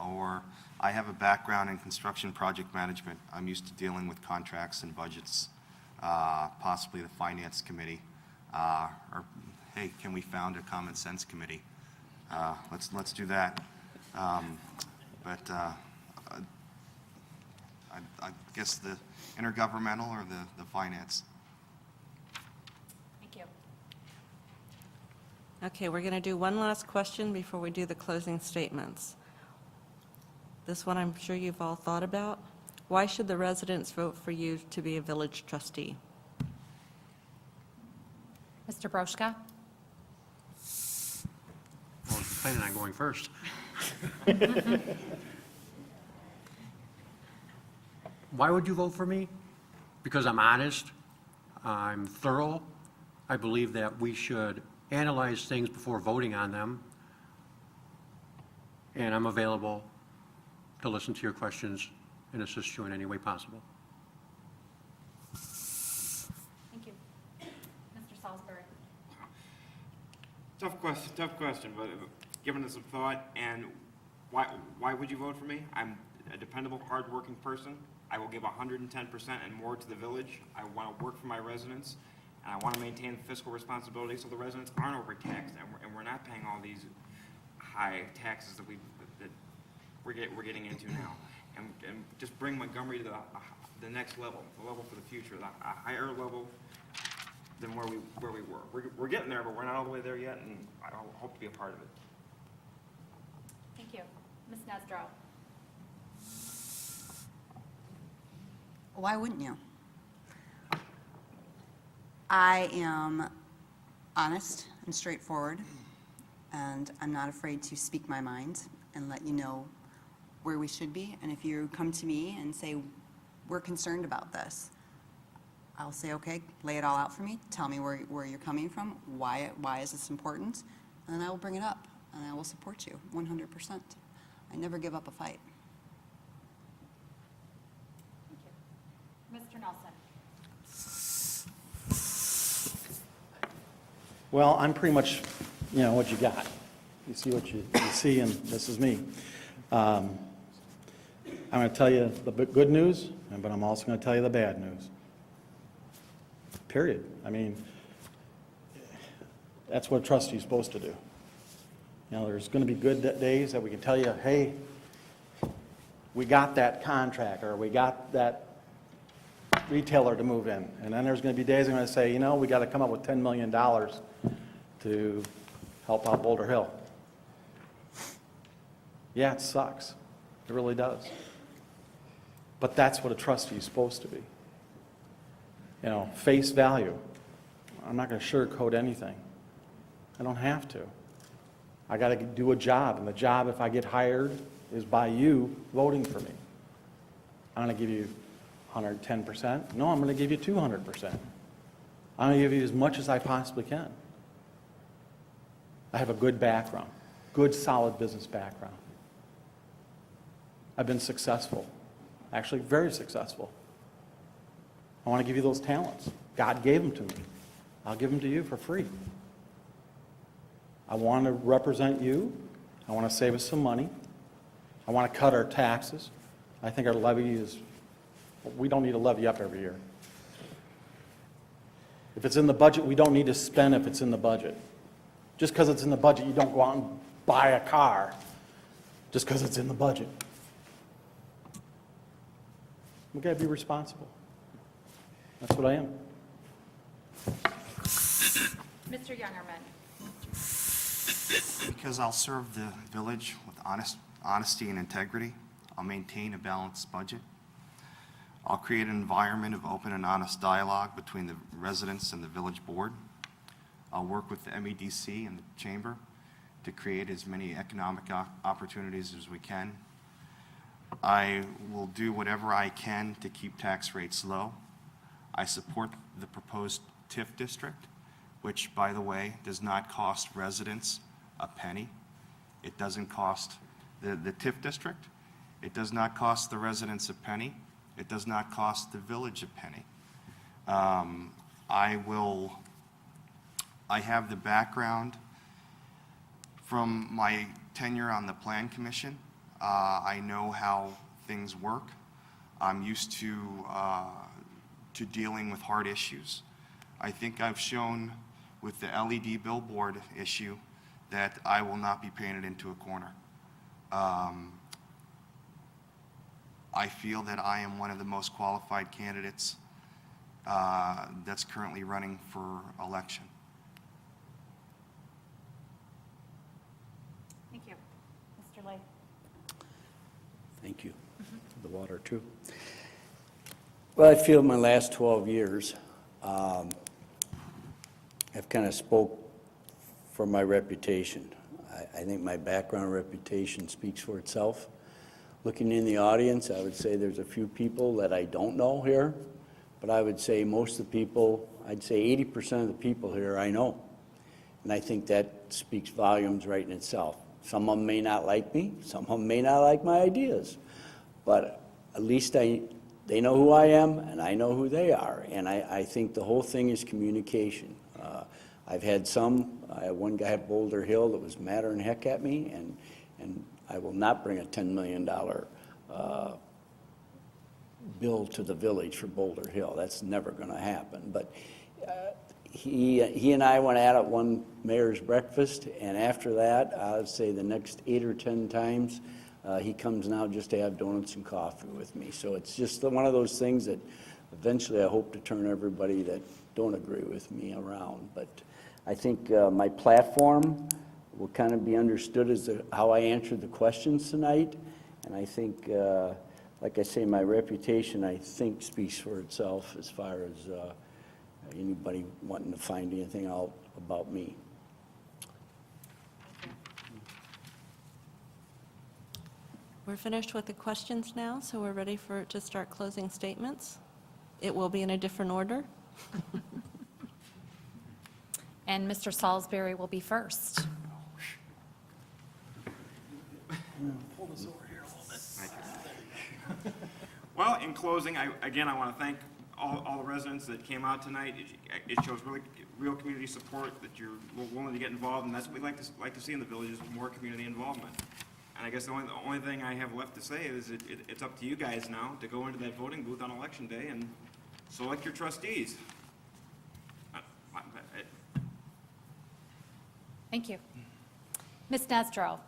or I have a background in construction project management. I'm used to dealing with contracts and budgets, possibly the finance committee, or hey, can we found a common sense committee? Let's do that. I guess the intergovernmental or the finance. Thank you. Okay, we're going to do one last question before we do the closing statements. This one I'm sure you've all thought about. Why should the residents vote for you to be a village trustee? Mr. Broschka. Well, I'm planning on going first. Why would you vote for me? Because I'm honest, I'm thorough. I believe that we should analyze things before voting on them. And I'm available to listen to your questions and assist you in any way possible. Thank you. Mr. Salisbury. Tough question, but given it some thought, and why would you vote for me? I'm a dependable, hardworking person. I will give 110% and more to the village. I want to work for my residents, and I want to maintain fiscal responsibility so the residents aren't overtaxed, and we're not paying all these high taxes that we're getting into now, and just bring Montgomery to the next level, the level for the future, a higher level than where we were. We're getting there, but we're not all the way there yet, and I hope to be a part of it. Thank you. Ms. Nedrow. Why wouldn't you? I am honest and straightforward, and I'm not afraid to speak my mind and let you know where we should be. And if you come to me and say, we're concerned about this, I'll say, okay, lay it all out for me. Tell me where you're coming from, why is this important, and then I will bring it up. and I will support you 100%. I never give up a fight. Mr. Nelson. Well, I'm pretty much, what you got. You see what you see, and this is me. I'm going to tell you the good news, but I'm also going to tell you the bad news. Period. I mean, that's what a trustee is supposed to do. There's going to be good days that we can tell you, hey, we got that contract, or we got that retailer to move in. And then there's going to be days I'm going to say, we got to come up with $10 million to help out Boulder Hill. Yeah, it sucks. It really does. But that's what a trustee is supposed to be. Face value. I'm not going to sugarcoat anything. I don't have to. I got to do a job, and the job, if I get hired, is by you voting for me. I'm going to give you 110%. No, I'm going to give you 200%. I'm going to give you as much as I possibly can. I have a good background, good, solid business background. I've been successful, actually very successful. I want to give you those talents. God gave them to me. I'll give them to you for free. I want to represent you. I want to save us some money. I want to cut our taxes. I think our levy is, we don't need to levy up every year. If it's in the budget, we don't need to spend if it's in the budget. Just because it's in the budget, you don't go out and buy a car just because it's in the budget. We've got to be responsible. That's what I am. Mr. Youngerman. Because I'll serve the village with honesty and integrity, I'll maintain a balanced budget. I'll create an environment of open and honest dialogue between the residents and the village board. I'll work with the MEDC and the chamber to create as many economic opportunities as we can. I will do whatever I can to keep tax rates low. I support the proposed TIF district, which, by the way, does not cost residents a penny. It doesn't cost the TIF district. It does not cost the residents a penny. It does not cost the village a penny. I have the background from my tenure on the Plan Commission. I know how things work. I'm used to dealing with hard issues. I think I've shown with the LED billboard issue that I will not be painted into a corner. I feel that I am one of the most qualified candidates that's currently running for election. Thank you. Mr. Lee. Thank you. The water, too. Well, I feel my last 12 years, I've kind of spoke for my reputation. I think my background and reputation speaks for itself. Looking in the audience, I would say there's a few people that I don't know here, but I would say most of the people, I'd say 80% of the people here I know. And I think that speaks volumes right in itself. Some of them may not like me, some of them may not like my ideas, but at least they know who I am and I know who they are. And I think the whole thing is communication. I've had I had one guy at Boulder Hill that was madder than heck at me, and I will not bring a $10 million bill to the village for Boulder Hill. That's never going to happen. But he and I went at it one mayor's breakfast, and after that, I would say the next 8 or 10 times, he comes now just to have donuts and coffee with me. So it's just one of those things that eventually I hope to turn everybody that don't agree with me around. But I think my platform will kind of be understood as how I answered the questions tonight. And I think, like I say, my reputation, I think, speaks for itself as far as anybody wanting to find anything out about me. We're finished with the questions now, so we're ready to start closing statements. It will be in a different order. And Mr. Salisbury will be first. Pull this over here a little bit. Well, in closing, I want to thank all the residents that came out tonight. It shows really real community support, that you're willing to get involved, and that's what we like to see in the village, is more community involvement. And I guess the only thing I have left to say is it's up to you guys now to go into that voting booth on Election Day and select your trustees. Thank you. Ms. Nedrow.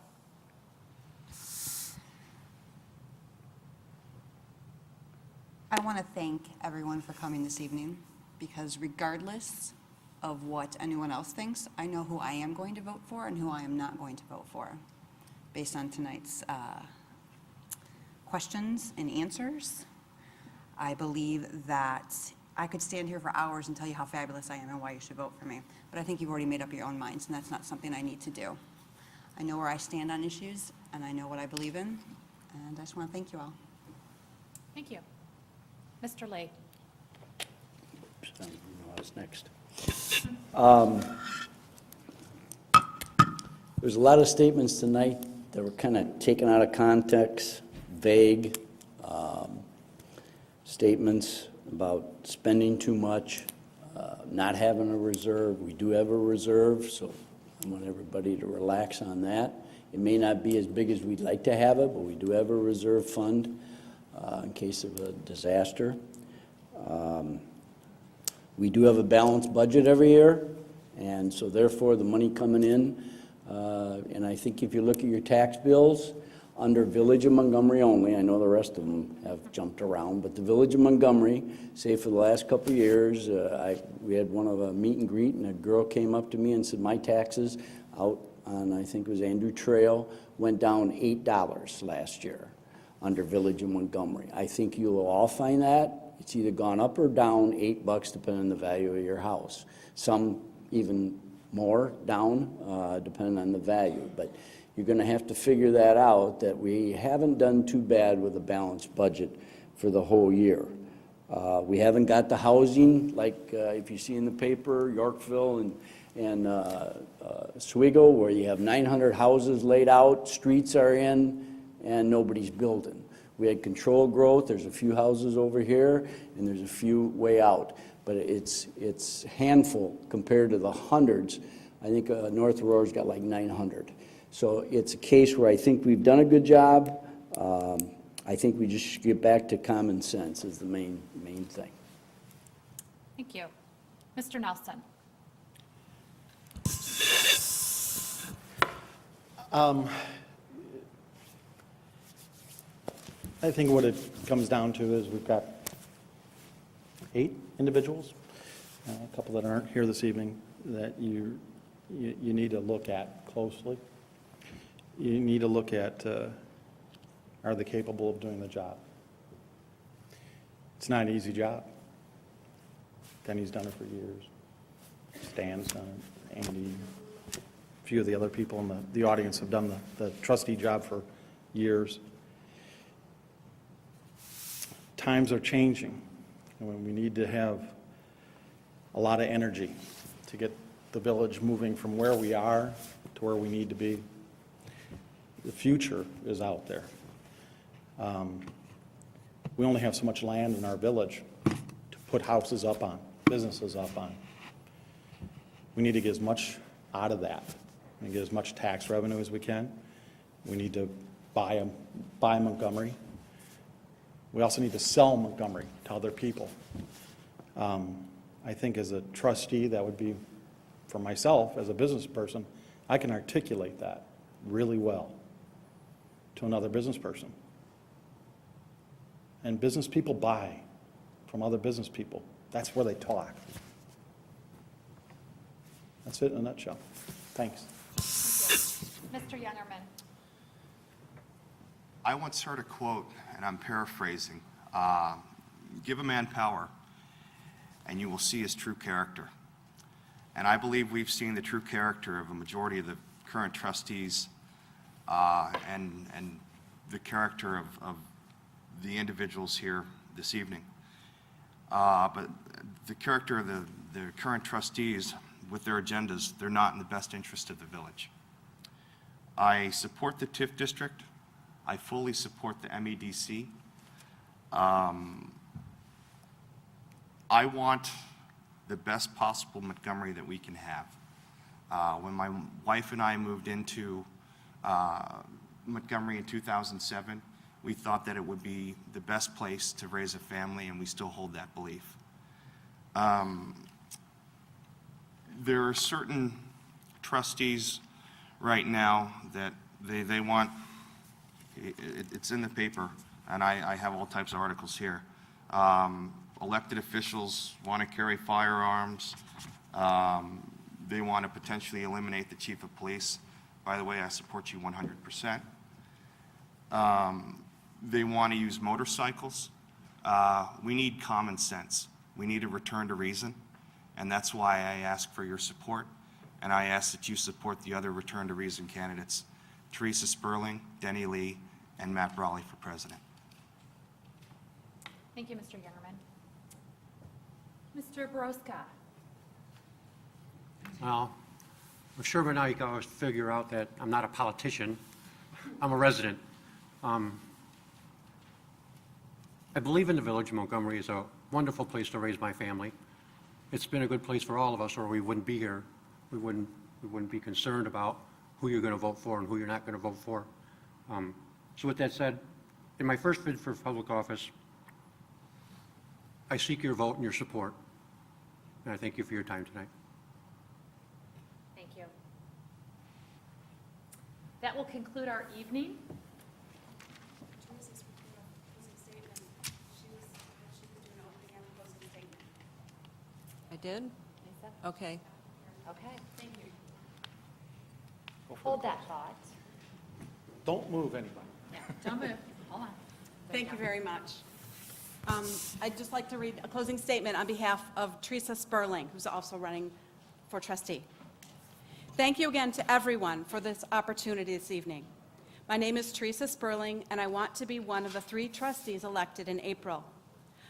I want to thank everyone for coming this evening, because regardless of what anyone else thinks, I know who I am going to vote for and who I am not going to vote for, based on tonight's questions and answers. I believe that I could stand here for hours and tell you how fabulous I am and why you should vote for me, but I think you've already made up your own minds, and that's not something I need to do. I know where I stand on issues, and I know what I believe in, and I just want to thank you all. Thank you. Mr. Lee. Oops, I didn't know I was next. There's a lot of statements tonight that were kind of taken out of context, vague statements about spending too much, not having a reserve. We do have a reserve, so I want everybody to relax on that. It may not be as big as we'd like to have it, but we do have a reserve fund in case of a disaster. We do have a balanced budget every year, and so therefore the money coming in, and I think if you look at your tax bills, under Village of Montgomery only, I know the rest of them have jumped around, but the Village of Montgomery, say for the last couple of years, we had one of a meet and greet, and a girl came up to me and said, my taxes out on, I think it was Andrew Trail, went down $8 last year under Village of Montgomery. I think you will all find that. It's either gone up or down $8 depending on the value of your house. Some even more down depending on the value. But you're going to have to figure that out, that we haven't done too bad with a balanced budget for the whole year. We haven't got the housing, like if you see in the paper, Yorkville and Oswego, where you have 900 houses laid out, streets are in, and nobody's building. We had controlled growth. There's a few houses over here, and there's a few way out. But it's handful compared to the hundreds. I think North Aurora's got like 900. So it's a case where I think we've done a good job. I think we just should get back to common sense is the main thing. Thank you. Mr. Nelson. I think what it comes down to is we've got 8 individuals, a couple that aren't here this evening, that you need to look at closely. You need to look at, are they capable of doing the job? It's not an easy job. Denny's done it for years. Stan's done it. Andy, a few of the other people in the audience have done the trustee job for years. Times are changing, and we need to have a lot of energy to get the village moving from where we are to where we need to be. The future is out there. We only have so much land in our village to put houses up on, businesses up on. We need to get as much out of that and get as much tax revenue as we can. We need to buy Montgomery. We also need to sell Montgomery to other people. I think as a trustee, that would be, for myself, as a business person, I can articulate that really well to another business person. And business people buy from other business people. That's where they talk. That's it in a nutshell. Thanks. Mr. Youngerman. I once heard a quote, and I'm paraphrasing, give a man power, and you will see his true character. And I believe we've seen the true character of a majority of the current trustees and the character of the individuals here this evening. But the character of the current trustees with their agendas, they're not in the best interest of the village. I support the TIF district. I fully support the MEDC. I want the best possible Montgomery that we can have. When my wife and I moved into Montgomery in 2007, we thought that it would be the best place to raise a family, and we still hold that belief. There are certain trustees right now that they want, it's in the paper, and I have all types of articles here. Elected officials want to carry firearms. They want to potentially eliminate the chief of police. By the way, I support you 100%. They want to use motorcycles. We need common sense. We need a return to reason, and that's why I ask for your support, and I ask that you support the other return to reason candidates, Teresa Sperling, Denny Lee, and Matt Brawley for president. Thank you, Mr. Youngerman. Mr. Borowska. Well, I'm sure by now you can always figure out that I'm not a politician. I'm a resident. I believe in the Village of Montgomery is a wonderful place to raise my family. It's been a good place for all of us, or we wouldn't be here. We wouldn't be concerned about who you're going to vote for and who you're not going to vote for. So with that said, in my first bid for public office, I seek your vote and your support, and I thank you for your time tonight. Thank you. That will conclude our evening. I did? Lisa? Okay. Okay, thank you. Hold that thought. Don't move anybody. Yeah, don't move. Hold on. Thank you very much. I'd just like to read a closing statement on behalf of Teresa Sperling, who's also running for trustee. Thank you again to everyone for this opportunity this evening. My name is Teresa Sperling, and I want to be one of the 3 trustees elected in April.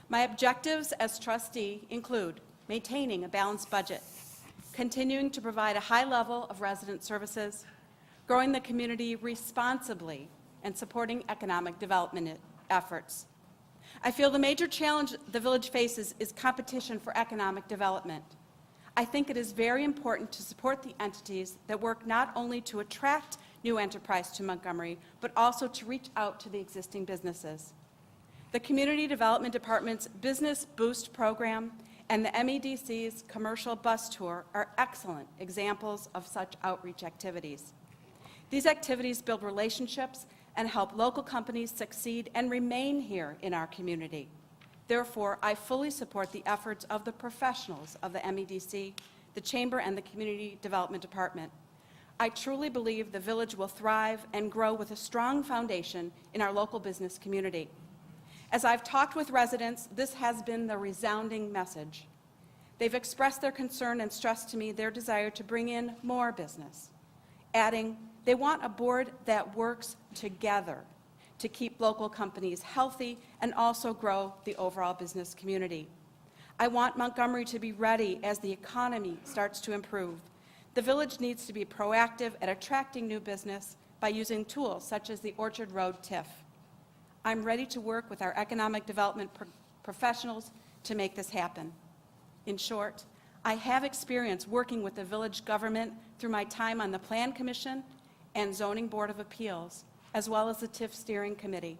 My objectives as trustee include maintaining a balanced budget, continuing to provide a high level of resident services, growing the community responsibly, and supporting economic development efforts. I feel the major challenge the village faces is competition for economic development. I think it is very important to support the entities that work not only to attract new enterprise to Montgomery, but also to reach out to the existing businesses. The Community Development Department's Business Boost program and the MEDC's commercial bus tour are excellent examples of such outreach activities. These activities build relationships and help local companies succeed and remain here in our community. Therefore, I fully support the efforts of the professionals of the MEDC, the Chamber, and the Community Development Department. I truly believe the village will thrive and grow with a strong foundation in our local business community. As I've talked with residents, this has been the resounding message. They've expressed their concern and stressed to me their desire to bring in more business, adding, they want a board that works together to keep local companies healthy and also grow the overall business community. I want Montgomery to be ready as the economy starts to improve. The village needs to be proactive at attracting new business by using tools such as the Orchard Road TIF. I'm ready to work with our economic development professionals to make this happen. In short, I have experience working with the village government through my time on the Plan Commission and Zoning Board of Appeals, as well as the TIF Steering Committee.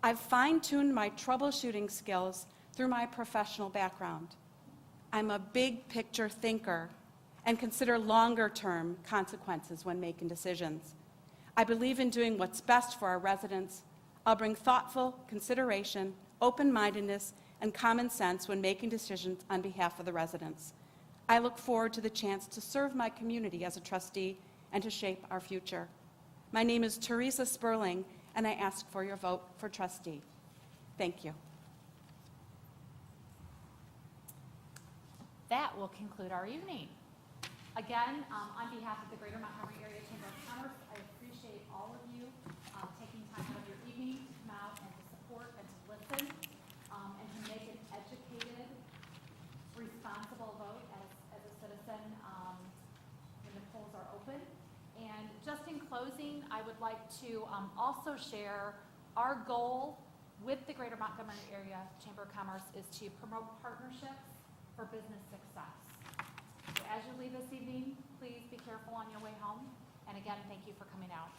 I've fine-tuned my troubleshooting skills through my professional background. I'm a big picture thinker and consider longer-term consequences when making decisions. I believe in doing what's best for our residents. I'll bring thoughtful consideration, open-mindedness, and common sense when making decisions on behalf of the residents. I look forward to the chance to serve my community as a trustee and to shape our future. My name is Teresa Sperling, and I ask for your vote for trustee. Thank you. That will conclude our evening. Again, on behalf of the Greater Montgomery Area Chamber of Commerce, I appreciate all of you taking time out of your evening to come out and to support and to listen and to make an educated, responsible vote as a citizen when the polls are open. And just in closing, closing, I would like to also share our goal with the Greater Montgomery Area Chamber of Commerce is to promote partnerships for business success. So as you leave this evening, please be careful on your way home. And again, thank you for coming out.